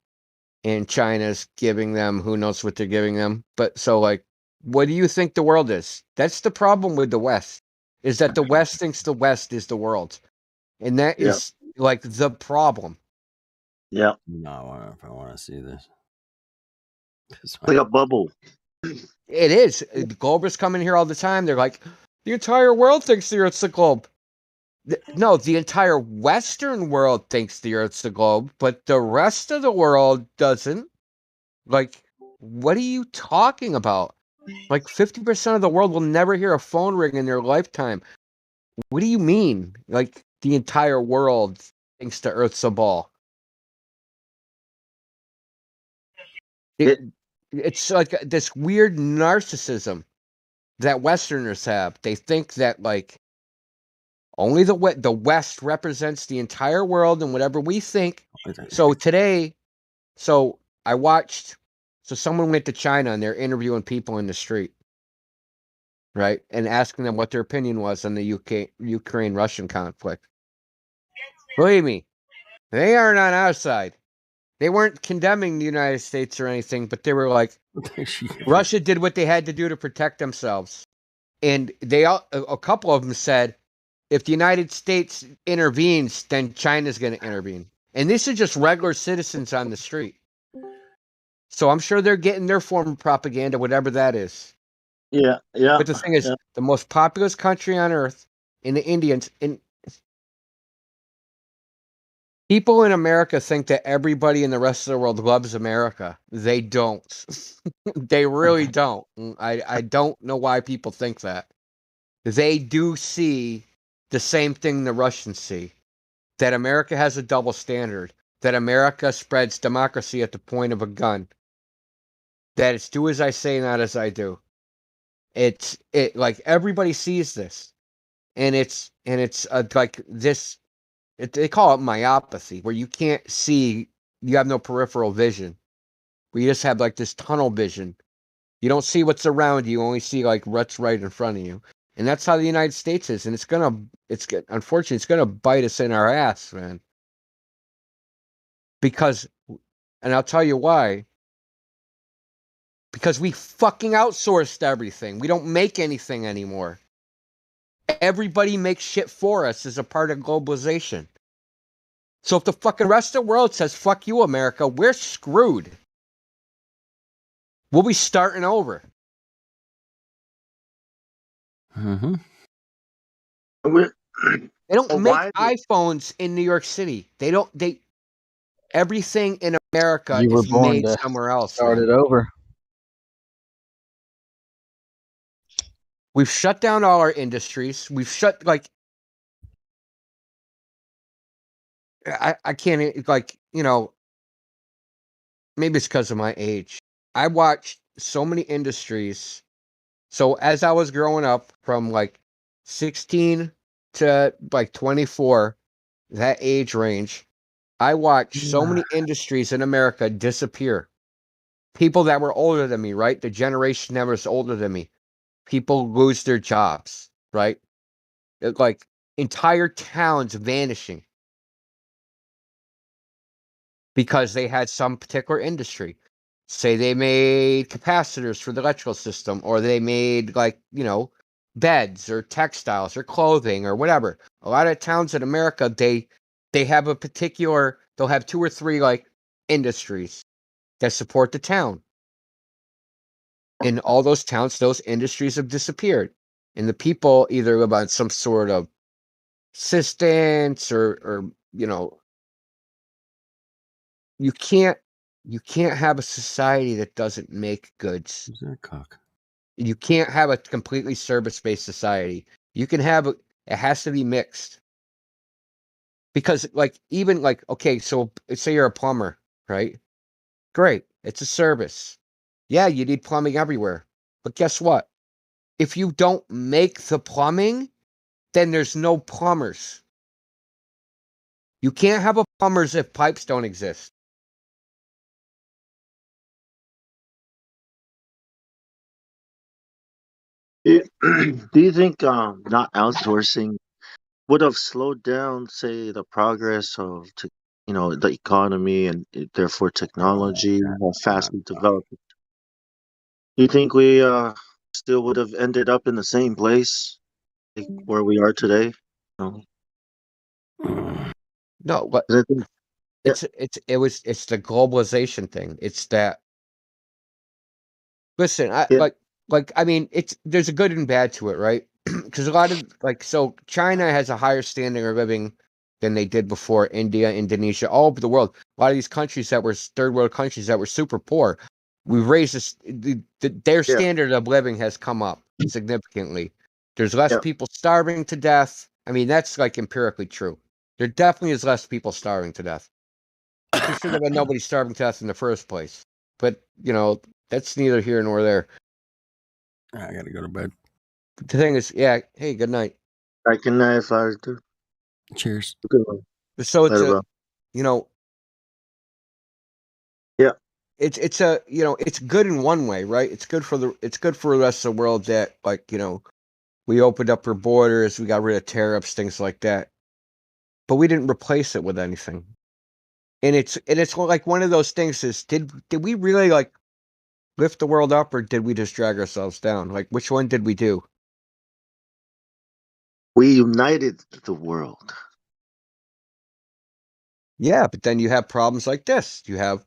and China's giving them who knows what they're giving them. But so, like, what do you think the world is? That's the problem with the West, is that the West thinks the West is the world, and that Yeah, is like the problem. yeah. No, I want to see this. It's like a bubble. It is. The Globers come in here all the time. They're like, the entire world thinks the Earth's the globe. No, the entire Western world thinks the Earth's the globe, but the rest of the world doesn't. Like, what are you talking about? Like, 50% of the world will never hear a phone ring in their lifetime. What do you mean? Like, the entire world thinks the Earth's a ball. It, It's like this weird narcissism that Westerners have. They think that, like, only the West represents the entire world and whatever we think. So today, I watched. So someone went to China and they're interviewing people in the street, right, and asking them what their opinion was on the Ukraine-Russian conflict. Believe me, they aren't on our side. They weren't condemning the United States or anything, but they were like, Russia did what they had to do to protect themselves, and a couple of them said, if the United States intervenes, then China's going to intervene. And these are just regular citizens on the street. So I'm sure they're getting their form of propaganda, whatever that is. yeah, But the thing is, yeah. the most populous country on earth, and the Indians, and people in America think that everybody in the rest of the world loves America. They don't. They really don't. I don't know why people think that. They do see the same thing the Russians see. That America has a double standard, that America spreads democracy at the point of a gun, that it's do as I say, not as I do. It like everybody sees this, and it's like this. They call it myopathy, where you can't see, you have no peripheral vision, where you just have like this tunnel vision. You don't see what's around you, you only see like what's right in front of you. And that's how the United States is, and unfortunately, it's gonna bite us in our ass, man. Because, and I'll tell you why. Because we fucking outsourced everything. We don't make anything anymore. Everybody makes shit for us as a part of globalization. So if the fucking rest of the world says, fuck you, America, we're screwed. We'll be starting over. Mm-hmm. They don't make Why? iPhones in New York City. Everything in America You were is born made to somewhere else. start Man. it over. We've shut down all our industries. We've shut, like, I can't, like, maybe it's because of my age. I watched so many industries. So as I was growing up from like 16 to like 24, that age range, I watched so many industries in America disappear. People that were older than me, right? The generation that was older than me. People lose their jobs, right? Like entire towns vanishing because they had some particular industry. Say they made capacitors for the electrical system, or they made beds or textiles or clothing or whatever. A lot of towns in America, they have they'll have two or three like industries that support the town. In all those towns, those industries have disappeared. And the people either live on some sort of assistance or you can't have a society that doesn't make goods. Who's that cock? You can't have a completely service-based society. You can have it has to be mixed. Because okay, so say you're a plumber, right? Great. It's a service. Yeah, you need plumbing everywhere. But guess what? If you don't make the plumbing, then there's no plumbers. You can't have a plumbers if pipes don't exist. Do you think not outsourcing would have slowed down, say, the progress of the economy and therefore technology, how fast we develop? Do you think we still would have ended up in the same place like where we are today? No. No, but 'Cause I think, yeah, it's the globalization thing. It's that. Listen, yeah, I mean, there's a good and bad to it, right? Because a lot of so China has a higher standard of living than they did before. India, Indonesia, all over the world. A lot of these countries that were third world countries that were super poor, we've raised their yeah, standard of living has come up significantly. There's less yeah. people starving to death. I mean, that's like empirically true. There definitely is less people starving to death. There should have been nobody starving to death in the first place. But that's neither here nor there. I gotta go to bed. The thing is, yeah. Hey, good night. I can if I was to. Cheers. Good one. So it's Later, bro. Yeah, it's it's good in one way, right? It's good for the rest of the world that we opened up our borders, we got rid of tariffs, things like that. But we didn't replace it with anything. And it's like one of those things is did we really lift the world up or did we just drag ourselves down? Like which one did we do? we united the world. Yeah, but then you have problems like this. You have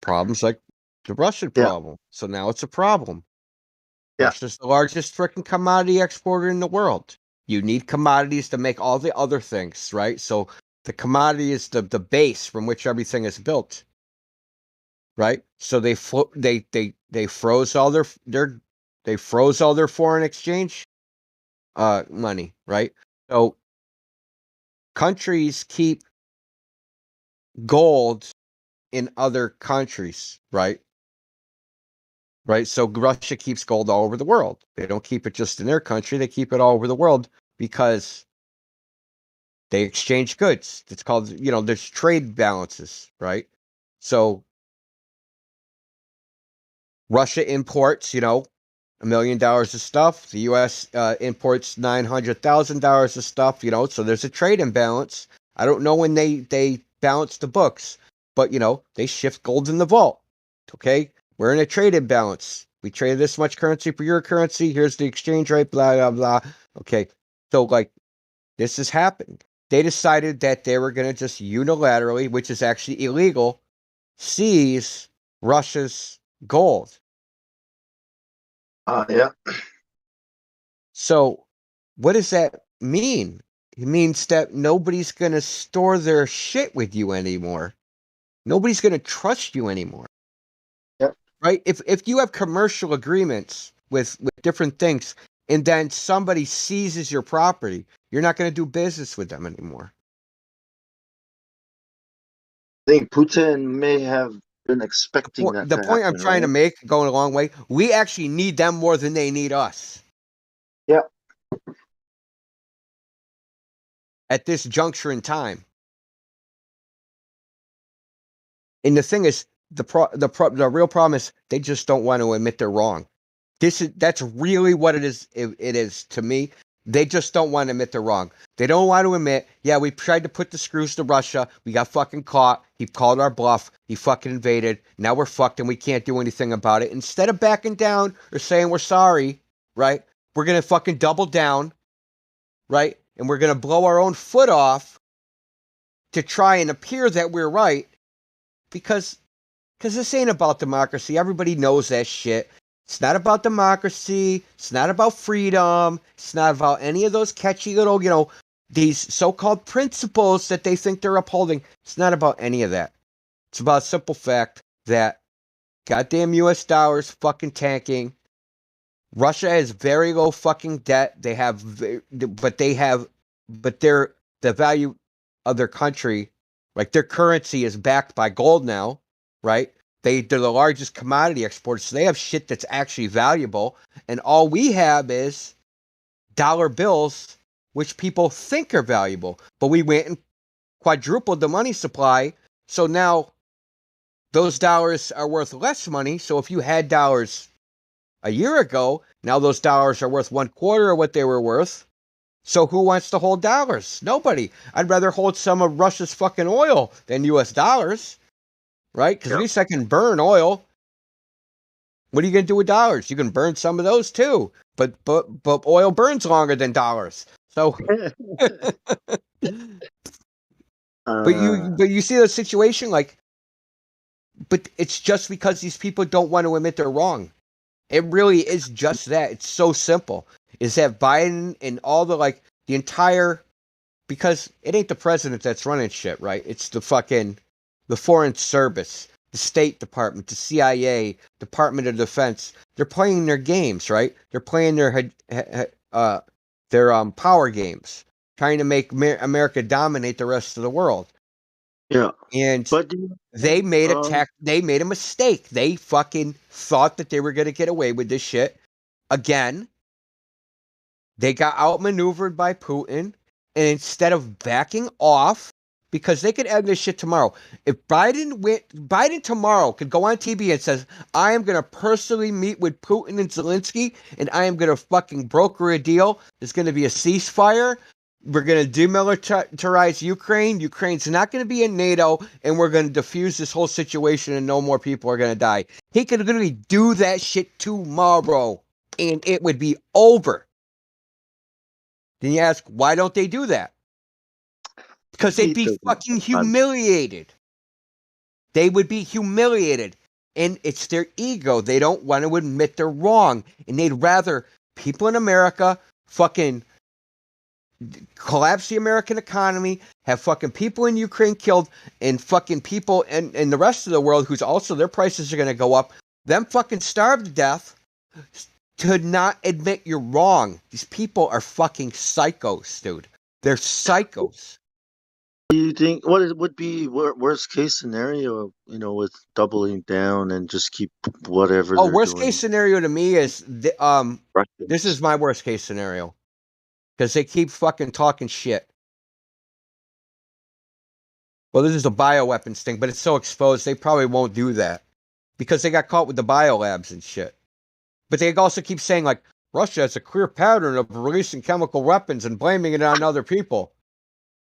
problems like the Russian Yeah, problem. So now it's a problem. yeah. Russia's the largest freaking commodity exporter in the world. You need commodities to make all the other things, right? So the commodity is the base from which everything is built, right? So they froze all their foreign exchange money, right? So countries keep gold in other countries, right? Right. So Russia keeps gold all over the world. They don't keep it just in their country. They keep it all over the world because they exchange goods. It's called, there's trade balances, right? So Russia imports, $1 million of stuff. The U.S. Imports $900,000 of stuff, so there's a trade imbalance. I don't know when they balance the books, but, they shift gold in the vault. Okay. We're in a trade imbalance. We traded this much currency for your currency. Here's the exchange rate, blah, blah, blah. Okay. So, this has happened. They decided that they were going to just unilaterally, which is actually illegal, seize Russia's gold. Yeah. So, what does that mean? It means that nobody's going to store their shit with you anymore. Nobody's going to trust you anymore. Yeah. Right? If you have commercial agreements with different things and then somebody seizes your property, you're not going to do business with them anymore. I think Putin may have been expecting that The to point I'm happen, trying to right? make, going a long way, we actually need them more than they need us. Yeah. At this juncture in time. And the thing is, the real problem is they just don't want to admit they're wrong. That's really what it is. It is to me. They just don't want to admit they're wrong. They don't want to admit, yeah, we tried to put the screws to Russia. We got fucking caught. He called our bluff. He fucking invaded. Now we're fucked and we can't do anything about it. Instead of backing down or saying we're sorry, right? We're going to fucking double down, right? And we're going to blow our own foot off to try and appear that we're right because Because this ain't about democracy. Everybody knows that shit. It's not about democracy. It's not about freedom. It's not about any of those catchy little, these so-called principles that they think they're upholding. It's not about any of that. It's about a simple fact that goddamn US dollars fucking tanking. Russia has very low fucking debt. They have, but the value of their country, like their currency is backed by gold now, right? They're the largest commodity exporters, so they have shit that's actually valuable. And all we have is dollar bills, which people think are valuable. But we went and quadrupled the money supply, so now those dollars are worth less money. So if you had dollars a year ago, now those dollars are worth 1/4 of what they were worth. So who wants to hold dollars? Nobody. I'd rather hold some of Russia's fucking oil than US dollars, right? Because at least I can burn oil. What are you going to do with dollars? You can burn some of those too. But oil burns longer than dollars. So but you see the situation, like, but it's just because these people don't want to admit they're wrong. It really is just that. It's so simple. Is that Biden and all the entire, because it ain't the president that's running shit, right? It's the Foreign Service, the State Department, the CIA, Department of Defense. They're playing their games, right? They're playing their power games, trying to make America dominate the rest of the world. Yeah. And But they made a mistake. They fucking thought that they were going to get away with this shit. Again, they got outmaneuvered by Putin, and instead of backing off, because they could end this shit tomorrow. If Biden tomorrow could go on TV and says, I am going to personally meet with Putin and Zelensky, and I am going to fucking broker a deal. There's going to be a ceasefire. We're going to demilitarize Ukraine. Ukraine's not going to be in NATO, and we're going to defuse this whole situation, and no more people are going to die. He could literally do that shit tomorrow, and it would be over. Then you ask, why don't they do that? Because they'd be fucking humiliated. They would be humiliated. And it's their ego. They don't want to admit they're wrong. And they'd rather people in America fucking collapse the American economy, have fucking people in Ukraine killed, and fucking people in the rest of the world who's also, their prices are going to go up, them fucking starve to death, to not admit you're wrong. These people are fucking psychos, dude. They're psychos. do you think would be worst case scenario? With doubling down and just keep whatever. Oh, they're worst doing? case scenario to me is Russians. this is my worst case scenario, because they keep fucking talking shit. Well, this is a bioweapons thing, but it's so exposed they probably won't do that because they got caught with the biolabs and shit. But they also keep saying Russia has a clear pattern of releasing chemical weapons and blaming it on other people.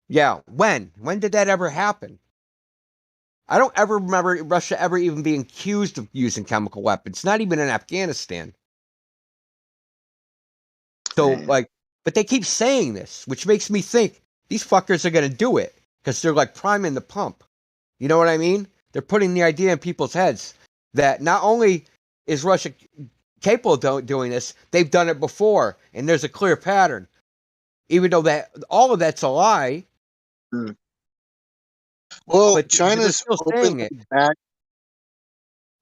Yeah, when? When did that ever happen? I don't ever remember Russia ever even being accused of using chemical weapons, not even in Afghanistan. So, but they keep saying this, which makes me think these fuckers are going to do it because they're priming the pump. You know what I mean? They're putting the idea in people's heads that not only is Russia capable of doing this, they've done it before, and there's a clear pattern. Even though that all of that's a lie. Well, but China's still saying it.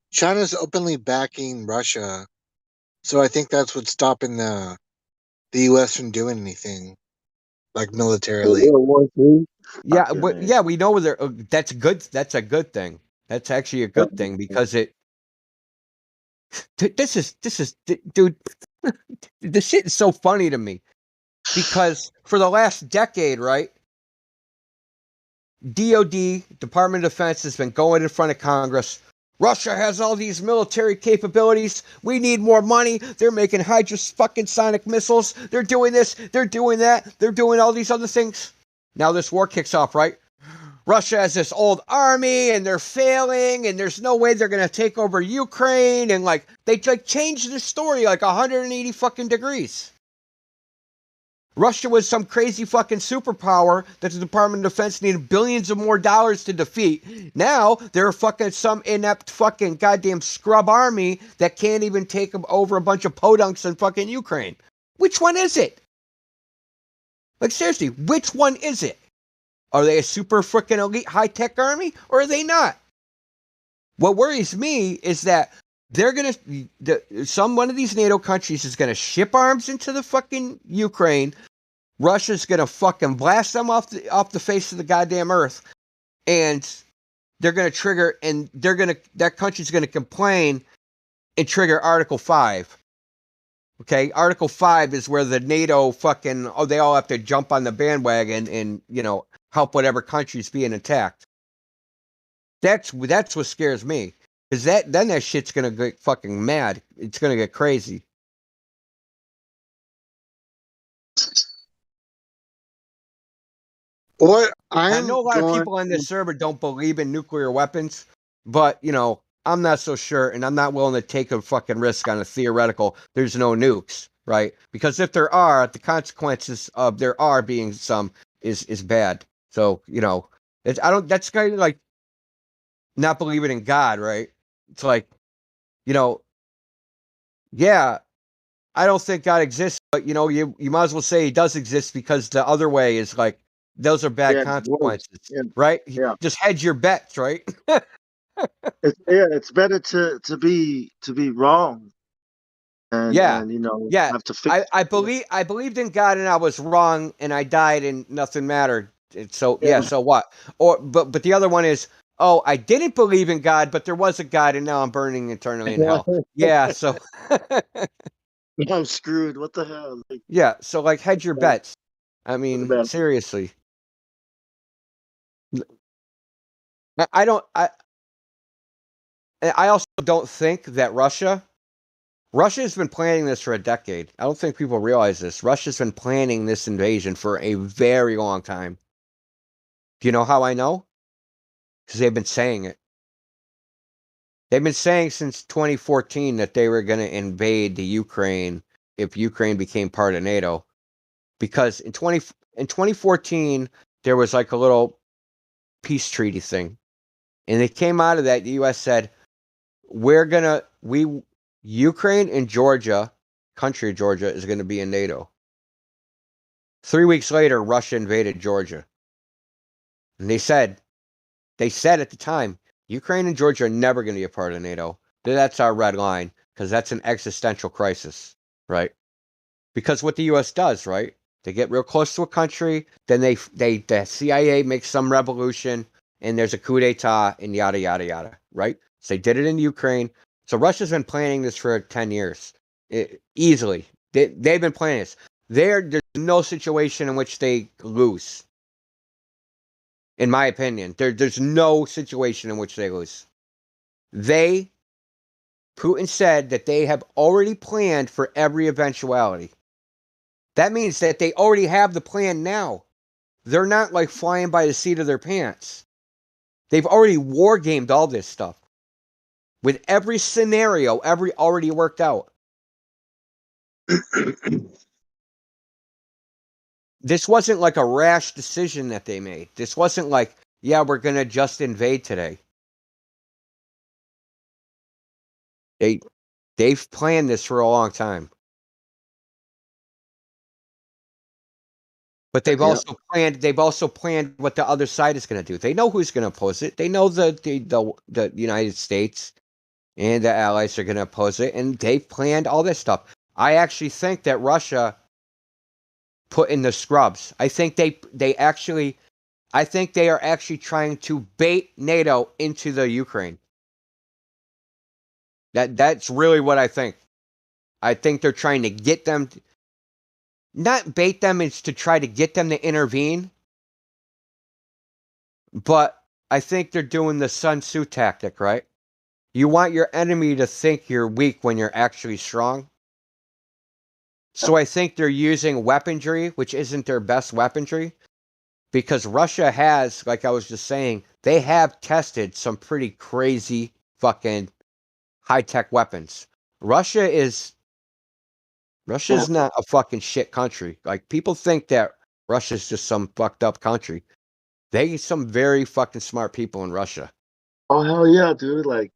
China's openly backing Russia, so I think that's what's stopping the U.S. from doing anything militarily. Yeah, we know that's good. That's a good thing. That's actually a good thing because this is dude. This shit is so funny to me because for the last decade, right? DOD, Department of Defense, has been going in front of Congress. Russia has all these military capabilities. We need more money. They're making hydrosonic missiles. They're doing this. They're doing that. They're doing all these other things. Now this war kicks off, right? Russia has this old army, and they're failing, and there's no way they're going to take over Ukraine, and they changed the story 180 fucking degrees. Russia was some crazy fucking superpower that the Department of Defense needed billions of more dollars to defeat. Now they're fucking some inept fucking goddamn scrub army that can't even take over a bunch of podunks in fucking Ukraine. Which one is it? Like, seriously, which one is it? Are they a super freaking elite high-tech army, or are they not? What worries me is that they're gonna one of these NATO countries is gonna ship arms into the fucking Ukraine. Russia's gonna fucking blast them off the face of the goddamn earth, and they're gonna trigger, and that country's gonna complain and trigger Article 5. Okay, Article 5 is where the NATO fucking they all have to jump on the bandwagon and help whatever country's being attacked. That's what scares me. Because then that shit's gonna get fucking mad. It's gonna get crazy. What I I'm know a lot of going, people on this server don't believe in nuclear weapons, but I'm not so sure, and I'm not willing to take a fucking risk on a theoretical. There's no nukes, right? Because if there are, the consequences of there are being some is bad. So that's kind of like not believing in God, right? It's like, yeah, I don't think God exists, but you might as well say he does exist, because the other way is like those are bad Yeah, consequences, yeah, right? yeah. Just hedge your bets, right? It's better to be wrong and Yeah, yeah. have to fix. I believed in God and I was wrong and I died and nothing mattered. So yeah, Yeah. so what? Or but the other one is, oh, I didn't believe in God, but there was a God and now I'm burning eternally in hell. Yeah, so I'm screwed. What the hell? Like, yeah, so like hedge your bets. I mean, bad. seriously. I don't I also don't think that Russia has been planning this for a decade. I don't think people realize this. Russia's been planning this invasion for a very long time. Do you know how I know? Because they've been saying it. They've been saying since 2014 that they were going to invade the Ukraine if Ukraine became part of NATO. Because in 2014, there was like a little peace treaty thing. And it came out of that, the U.S. said, Ukraine and Georgia, country of Georgia, is going to be in NATO. 3 weeks later, Russia invaded Georgia. And they said at the time, Ukraine and Georgia are never going to be a part of NATO. That's our red line, because that's an existential crisis, right? Because what the U.S. does, right? They get real close to a country, then the CIA makes some revolution, and there's a coup d'etat, and yada, yada, yada, right? So they did it in Ukraine. So Russia's been planning this for 10 years, easily. They've been planning this. There's no situation in which they lose. In my opinion, there's no situation in which they lose. Putin said that they have already planned for every eventuality. That means that they already have the plan now. They're not like flying by the seat of their pants. They've already war gamed all this stuff. With every scenario, already worked out. This wasn't like a rash decision that they made. This wasn't like, yeah, we're going to just invade today. They've planned this for a long time. But they've also planned what the other side is going to do. They know who's going to oppose it. They know the United States and the allies are going to oppose it, and they've planned all this stuff. I actually think that Russia put in the scrubs. I think they are actually trying to bait NATO into the Ukraine. That's really what I think. I think they're trying to get them, not bait them, is to try to get them to intervene. But I think they're doing the Sun Tzu tactic, right? You want your enemy to think you're weak when you're actually strong. So I think they're using weaponry, which isn't their best weaponry, because Russia has, like I was just saying, they have tested some pretty crazy fucking high-tech weapons. Russia is Russia's not a fucking shit country. Like, people think that Russia's just some fucked up country. They some very fucking smart people in Russia. Oh hell yeah, dude! Like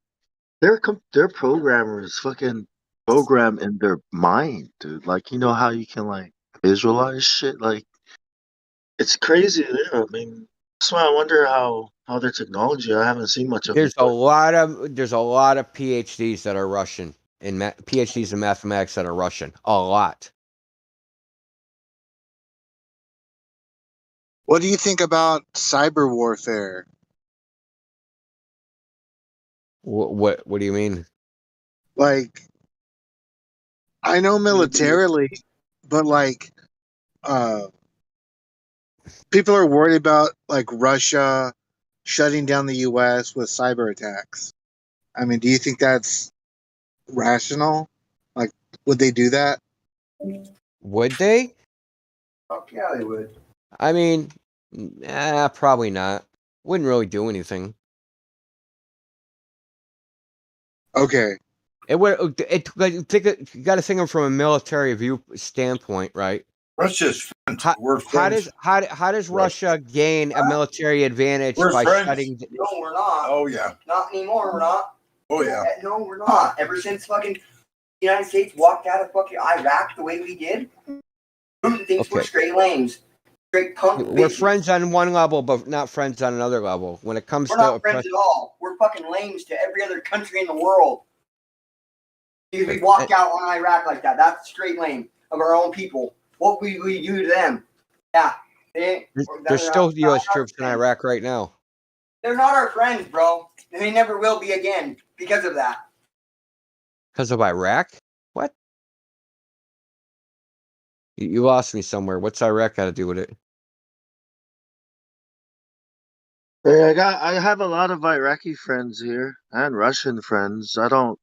their programmers fucking program in their mind, dude. Like you know how you can like visualize shit. Like it's crazy. Yeah, I mean that's why I wonder how their technology. I haven't seen much of it, There's a but lot of PhDs that are Russian and PhDs in mathematics that are Russian. A lot. What do you think about cyber warfare? What do you mean? Like, I know militarily, but like, uh, people are worried about like Russia shutting down the U.S. with cyber attacks. I mean, do you think that's rational? Like, would they do that? Would they? Fuck yeah, they would. I mean, probably not. Wouldn't really do anything. Okay. It would. Like, you got to think of it from a military view standpoint, right? Russia's friends. How, We're how friends. does how does Russia gain a military advantage We're by friends. shutting? No, we're not. Oh yeah. Not anymore. We're not. Oh yeah. No, we're not. Ever since fucking the United States walked out of fucking Iraq the way we did, thinks we're Okay. straight lames, straight punk. We're bitches. friends on one level, but not friends on another level. When it comes We're to not friends at all. We're fucking lames to every other country in the world. Because we walked out on Iraq like that. That's straight lame of our own people. What we do to them? Yeah. there's still U.S. troops in Iraq right now. They're not our friends, bro. And they never will be again because of that. Because of Iraq? What? You lost me somewhere. What's Iraq got to do with it? hey, I have a lot of Iraqi friends here and Russian friends. I don't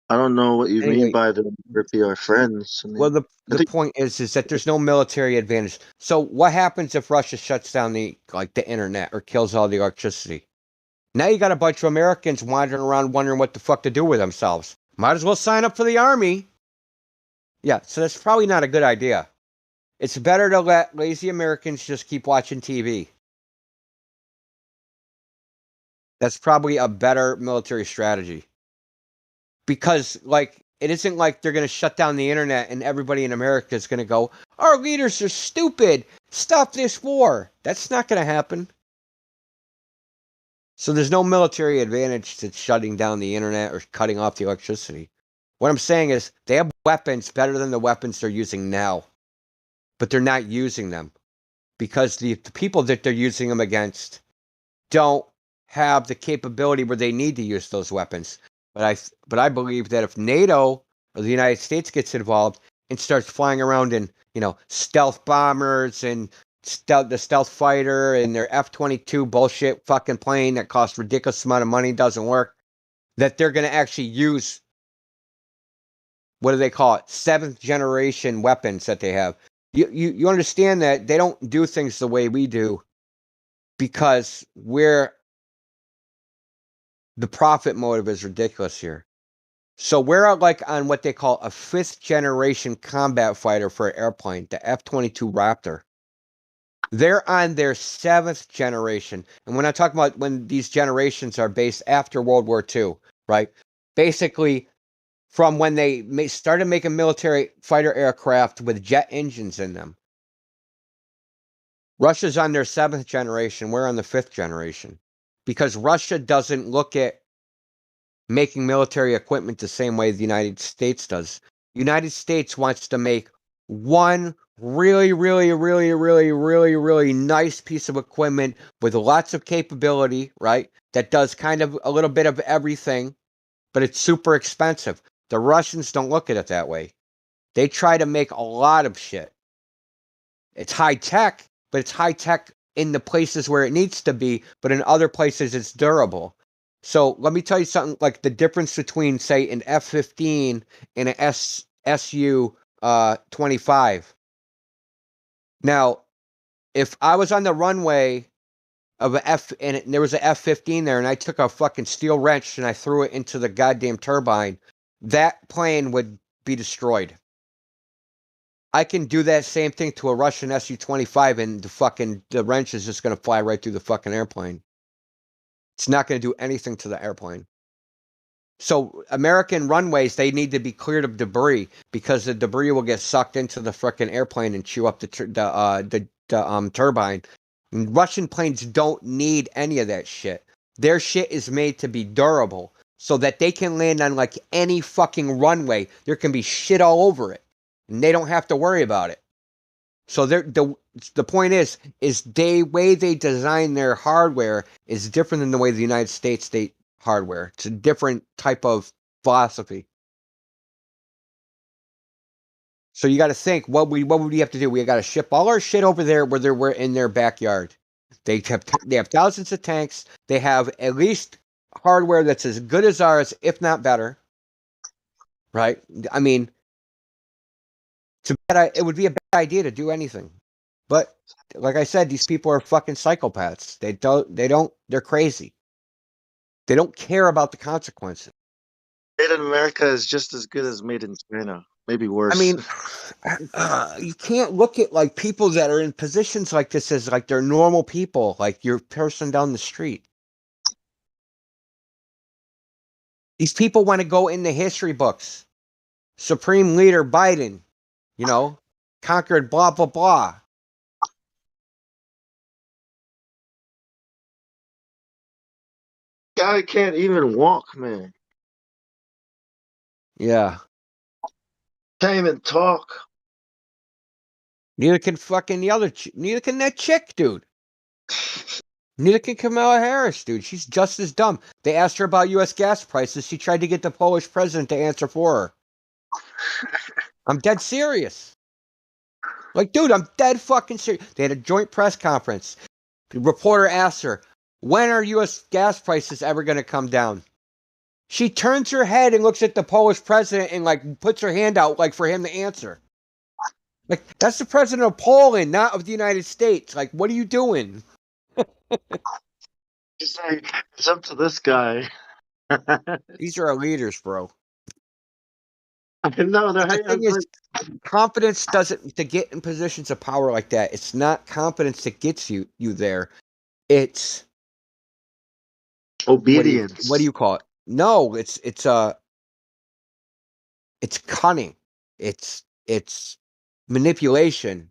know what you mean Anyway, by the be our friends. I well, mean, I the think point is that there's no military advantage. So what happens if Russia shuts down the internet or kills all the electricity? Now you got a bunch of Americans wandering around wondering what the fuck to do with themselves. Might as well sign up for the army. Yeah, so that's probably not a good idea. It's better to let lazy Americans just keep watching TV. That's probably a better military strategy. Because, like, it isn't like they're going to shut down the internet and everybody in America is going to go, our leaders are stupid. Stop this war. That's not going to happen. So there's no military advantage to shutting down the internet or cutting off the electricity. What I'm saying is they have weapons better than the weapons they're using now. But they're not using them. Because the people that they're using them against don't have the capability where they need to use those weapons. But I believe that if NATO or the United States gets involved and starts flying around in, stealth bombers and the stealth fighter and their F-22 bullshit fucking plane that costs ridiculous amount of money, doesn't work, that they're going to actually use, what do they call it, 7th generation weapons that they have. You understand that they don't do things the way we do because the profit motive is ridiculous here. So we're like on what they call a 5th generation combat fighter for an airplane, the F-22 Raptor. They're on their 7th generation. And when I talk about when these generations are based after World War II, right? Basically, from when they started making military fighter aircraft with jet engines in them. Russia's on their 7th generation. We're on the 5th generation. Because Russia doesn't look at making military equipment the same way the United States does. The United States wants to make one really, really, really, really, really, really nice piece of equipment with lots of capability, right? That does kind of a little bit of everything, but it's super expensive. The Russians don't look at it that way. They try to make a lot of shit. It's high tech, but it's high tech in the places where it needs to be, but in other places it's durable. So let me tell you something, like the difference between, say, an F-15 and an Su-25. Now, if I was on the runway of an and there was an F-15 there, and I took a fucking steel wrench and I threw it into the goddamn turbine, that plane would be destroyed. I can do that same thing to a Russian Su-25, and the wrench is just going to fly right through the fucking airplane. It's not going to do anything to the airplane. So American runways, they need to be cleared of debris because the debris will get sucked into the fucking airplane and chew up the turbine. And Russian planes don't need any of that shit. Their shit is made to be durable so that they can land on like any fucking runway. There can be shit all over it, and they don't have to worry about it. So the point is the way they design their hardware is different than the way the United States hardware. It's a different type of philosophy. So you got to think, what would we have to do? We got to ship all our shit over there where we're in their backyard. They have thousands of tanks. They have at least hardware that's as good as ours, if not better. Right? I mean, it would be a bad idea to do anything. But like I said, these people are fucking psychopaths. They're crazy. They don't care about the consequences. Made in America is just as good as made in China, maybe worse. I mean, you can't look at like people that are in positions like this as like they're normal people, like your person down the street. These people want to go in the history books. Supreme Leader Biden, conquered blah, blah, blah. Guy can't even walk, man. Yeah. Can't even talk. Neither can fucking neither can that chick, dude. Neither can Kamala Harris, dude. She's just as dumb. They asked her about U.S. gas prices. She tried to get the Polish president to answer for her. I'm dead serious. Like, dude, I'm dead fucking serious. They had a joint press conference. The reporter asked her, when are U.S. gas prices ever going to come down? She turns her head and looks at the Polish president and, like, puts her hand out, like, for him to answer. Like, that's the president of Poland, not of the United States. Like, what are you doing? It's like, it's up to this guy. These are our leaders, bro. No, The thing is, confidence doesn't, to get in positions of power like that, it's not confidence that gets you there. It's obedience. What do you call it? No, it's cunning. It's manipulation.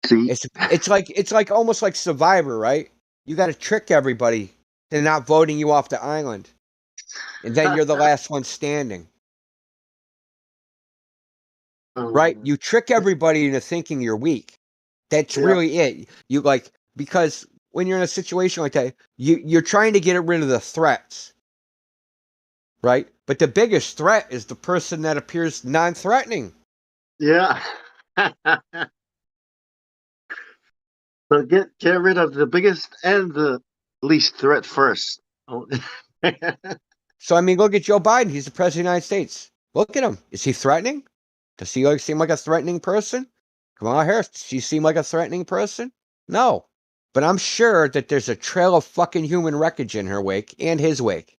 See? It's like almost like Survivor, right? You got to trick everybody into not voting you off the island, and then you're the last one standing. Right? You trick everybody into thinking you're weak. That's really it. You because when you're in a situation like that, you're trying to get rid of the threats. Right? But the biggest threat is the person that appears non-threatening. Yeah. So get rid of the biggest and the least threat first. So I mean, look at Joe Biden. He's the president of the United States. Look at him. Is he threatening? Does he seem like a threatening person? Kamala Harris, does she seem like a threatening person? No. But I'm sure that there's a trail of fucking human wreckage in her wake and his wake.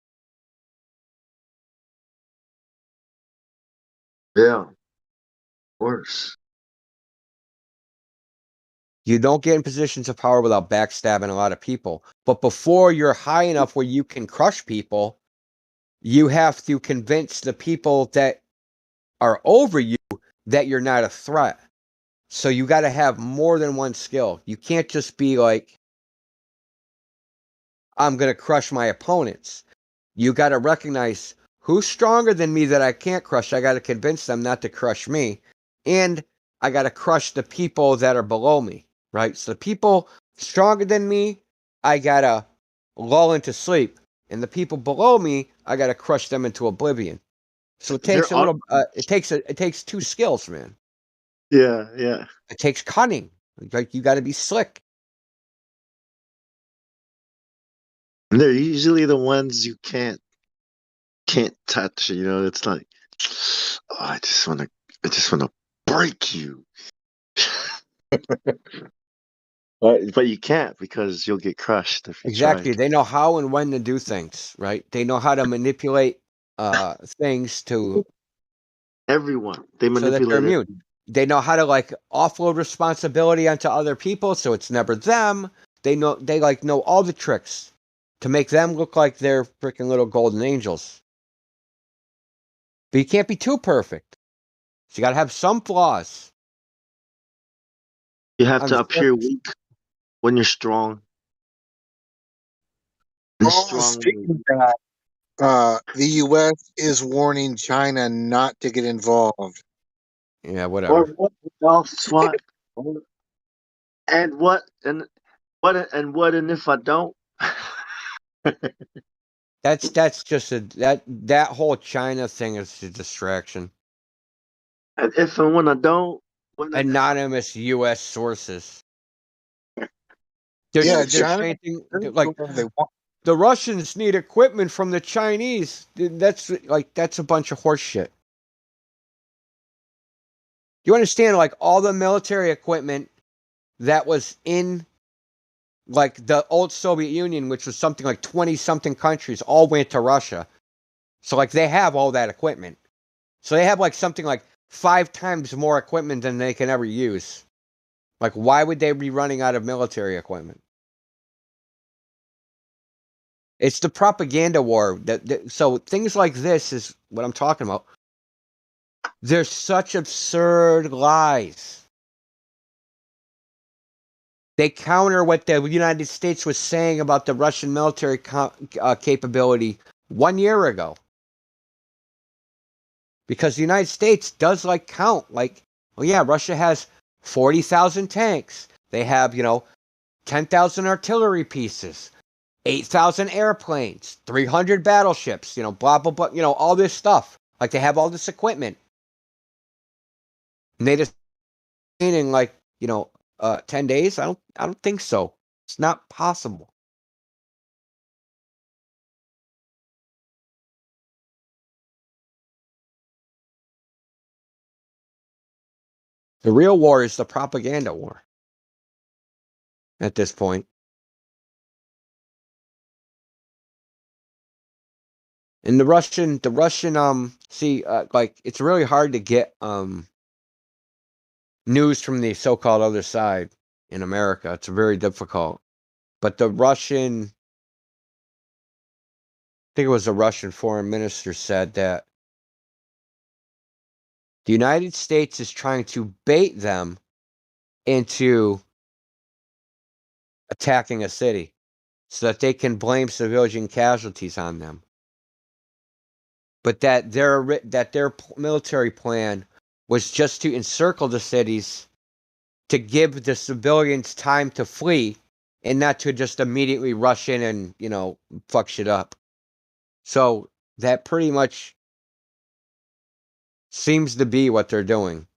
Yeah. Worse. You don't get in positions of power without backstabbing a lot of people. But before you're high enough where you can crush people, you have to convince the people that are over you that you're not a threat. So you got to have more than one skill. You can't just be like, I'm going to crush my opponents. You got to recognize who's stronger than me that I can't crush. I got to convince them not to crush me. And I got to crush the people that are below me, right? So the people stronger than me, I got to lull into sleep. And the people below me, I got to crush them into oblivion. So it takes it takes two skills, man. Yeah, yeah. It takes cunning. Like, you got to be slick. And they're usually the ones you can't touch. It's like, oh, I just want to break you. But you can't, because you'll get crushed if you Exactly. try. They know how and when to do things, right? They know how to manipulate things to Everyone. They so that they're manipulate it. immune. They know how to like offload responsibility onto other people, so it's never them. They know all the tricks to make them look like they're freaking little golden angels. But you can't be too perfect. So you got to have some flaws. You have On to the appear surface. weak when you're strong. And Oh, strong. speaking of that, the U.S. is warning China not to get involved. Yeah, Or whatever. what else? What? And what? And what? And what? And if I don't? That's just that whole China thing is a distraction. And if and when I don't? When and if I Anonymous U.S. sources. They're Yeah, they're China saying can like do whatever they want. the Russians need equipment from the Chinese. That's a bunch of horse shit. You understand, like all the military equipment that was in like the old Soviet Union, which was something like 20 something countries, all went to Russia. So like they have all that equipment. So they have like something like 5 times more equipment than they can ever use. Like why would they be running out of military equipment? It's the propaganda war. So things like this is what I'm talking about. They're such absurd lies. They counter what the United States was saying about the Russian military capability 1 year ago. Because the United States does like count. Like, well, yeah, Russia has 40,000 tanks. They have, 10,000 artillery pieces, 8,000 airplanes, 300 battleships, blah, blah, blah, all this stuff. Like they have all this equipment. And they just in like 10 days. I don't think so. It's not possible. The real war is the propaganda war at this point. And the Russian like it's really hard to get news from the so-called other side in America. It's very difficult. But the Russian, I think it was the Russian foreign minister said that the United States is trying to bait them into attacking a city so that they can blame civilian casualties on them. But that their military plan was just to encircle the cities to give the civilians time to flee and not to just immediately rush in and, fuck shit up. So that pretty much seems to be what they're doing,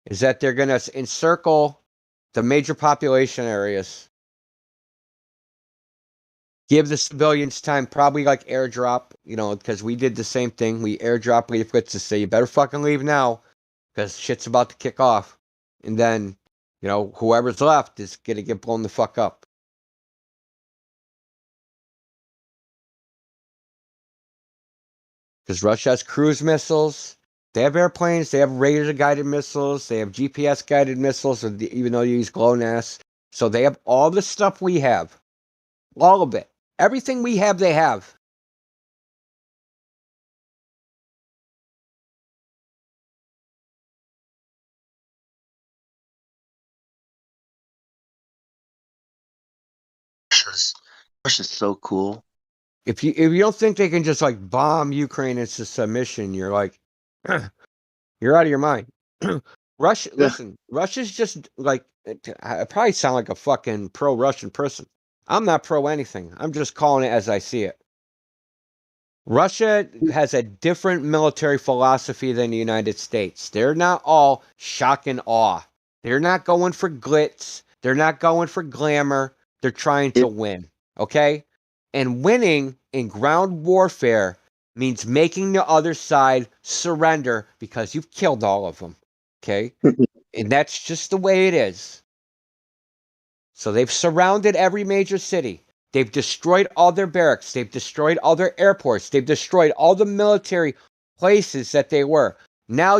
is that they're going to encircle the major population areas, give the civilians time, probably like airdrop, because we did the same thing. We airdrop leaflets to say, you better fucking leave now because shit's about to kick off. And then, whoever's left is going to get blown the fuck up. Because Russia has cruise missiles. They have airplanes. They have radar-guided missiles. They have GPS-guided missiles, even though they use GLONASS. So they have all the stuff we have. All of it. Everything we have, they have. Russia's so cool. If you don't think they can just like bomb Ukraine into submission, you're like, you're out of your mind. Russia, Yeah. listen, Russia's just like, I probably sound like a fucking pro-Russian person. I'm not pro anything. I'm just calling it as I see it. Russia has a different military philosophy than the United States. They're not all shock and awe. They're not going for glitz. They're not going for glamour. They're trying to win. Okay? And winning in ground warfare means making the other side surrender because you've killed all of them. Okay? And that's just the way it is. So they've surrounded every major city. They've destroyed all their barracks. They've destroyed all their airports. They've destroyed all the military places that they were. Now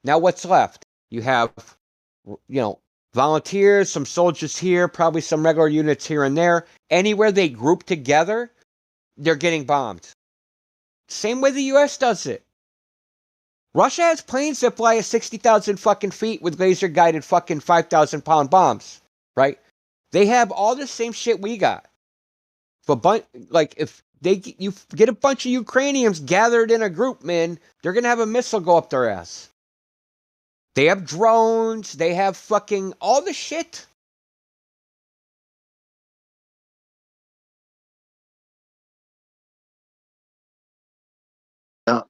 what's left? You have, volunteers, some soldiers here, probably some regular units here and there. Anywhere they group together, they're getting bombed. Same way the U.S. does it. Russia has planes that fly at 60,000 fucking feet with laser-guided fucking 5,000-pound bombs, right? They have all the same shit we got. If you get a bunch of Ukrainians gathered in a group, man, they're gonna have a missile go up their ass. They have drones. They have fucking all the shit. Yeah.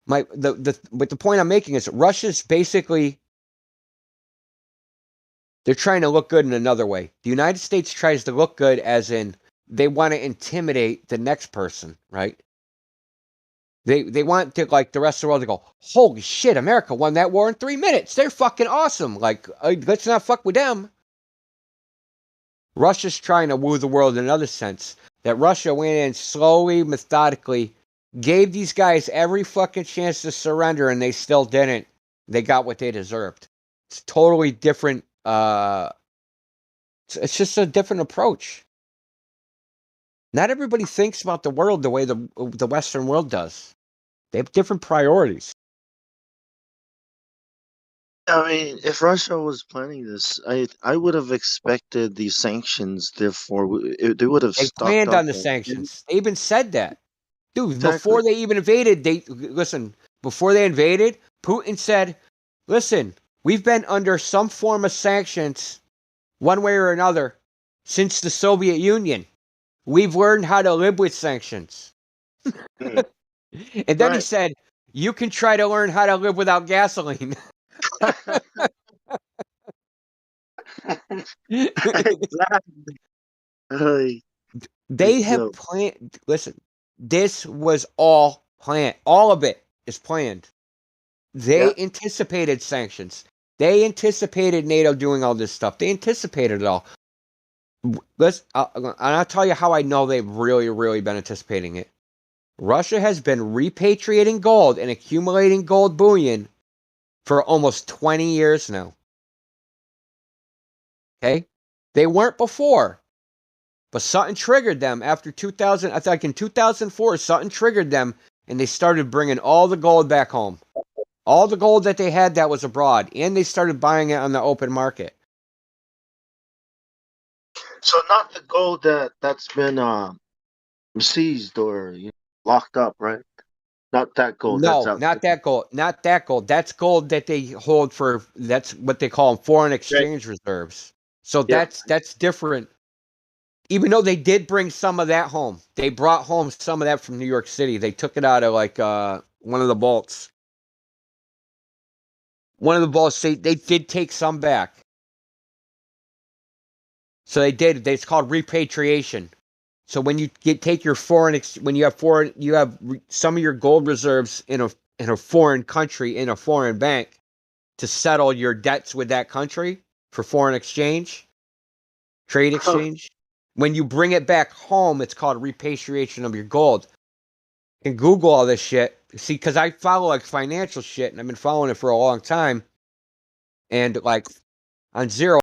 But the point I'm making is Russia's basically, they're trying to look good in another way. The United States tries to look good as in they want to intimidate the next person, right? They want to, like, the rest of the world to go, holy shit, America won that war in 3 minutes. They're fucking awesome. Like, let's not fuck with them. Russia's trying to woo the world in another sense. That Russia went in slowly, methodically, gave these guys every fucking chance to surrender, and they still didn't. They got what they deserved. It's totally different. It's just a different approach. Not everybody thinks about the world the way the Western world does. They have different priorities. I mean, if Russia was planning this, I would have expected these sanctions. Therefore, they would have They stocked planned up on the sanctions. They even said that. Dude, Exactly. before they even invaded, before they invaded, Putin said, listen, we've been under some form of sanctions, one way or another, since the Soviet Union. We've learned how to live with sanctions. Mm. And then he Right. said, you can try to learn how to live without gasoline. Exactly. Like, They have yo, planned. Listen, this was all planned. All of it is planned. They yeah. anticipated sanctions. They anticipated NATO doing all this stuff. They anticipated it all. I'll tell you how I know they've really, really been anticipating it. Russia has been repatriating gold and accumulating gold bullion for almost 20 years now. Okay? They weren't before. But something triggered them after 2000. I think in 2004, something triggered them, and they started bringing all the gold back home. All the gold that they had that was abroad, and they started buying it on the open market. So not the gold that's been seized or locked up, right? Not that gold that's No, out not there. that gold. Not that gold. That's gold that they hold for. That's what they call foreign Right. exchange reserves. So Yeah. that's different. Even though they did bring some of that home, they brought home some of that from New York City. They took it out of one of the vaults. One of the vaults. They did take some back. So they did. It's called repatriation. So when you take your when you have some of your gold reserves in a foreign country in a foreign bank to settle your debts with that country for foreign exchange, trade exchange. When you bring it back home, it's called repatriation of your gold. You can Google all this shit. See, because I follow like financial shit, and I've been following it for a long time. And like on Zero,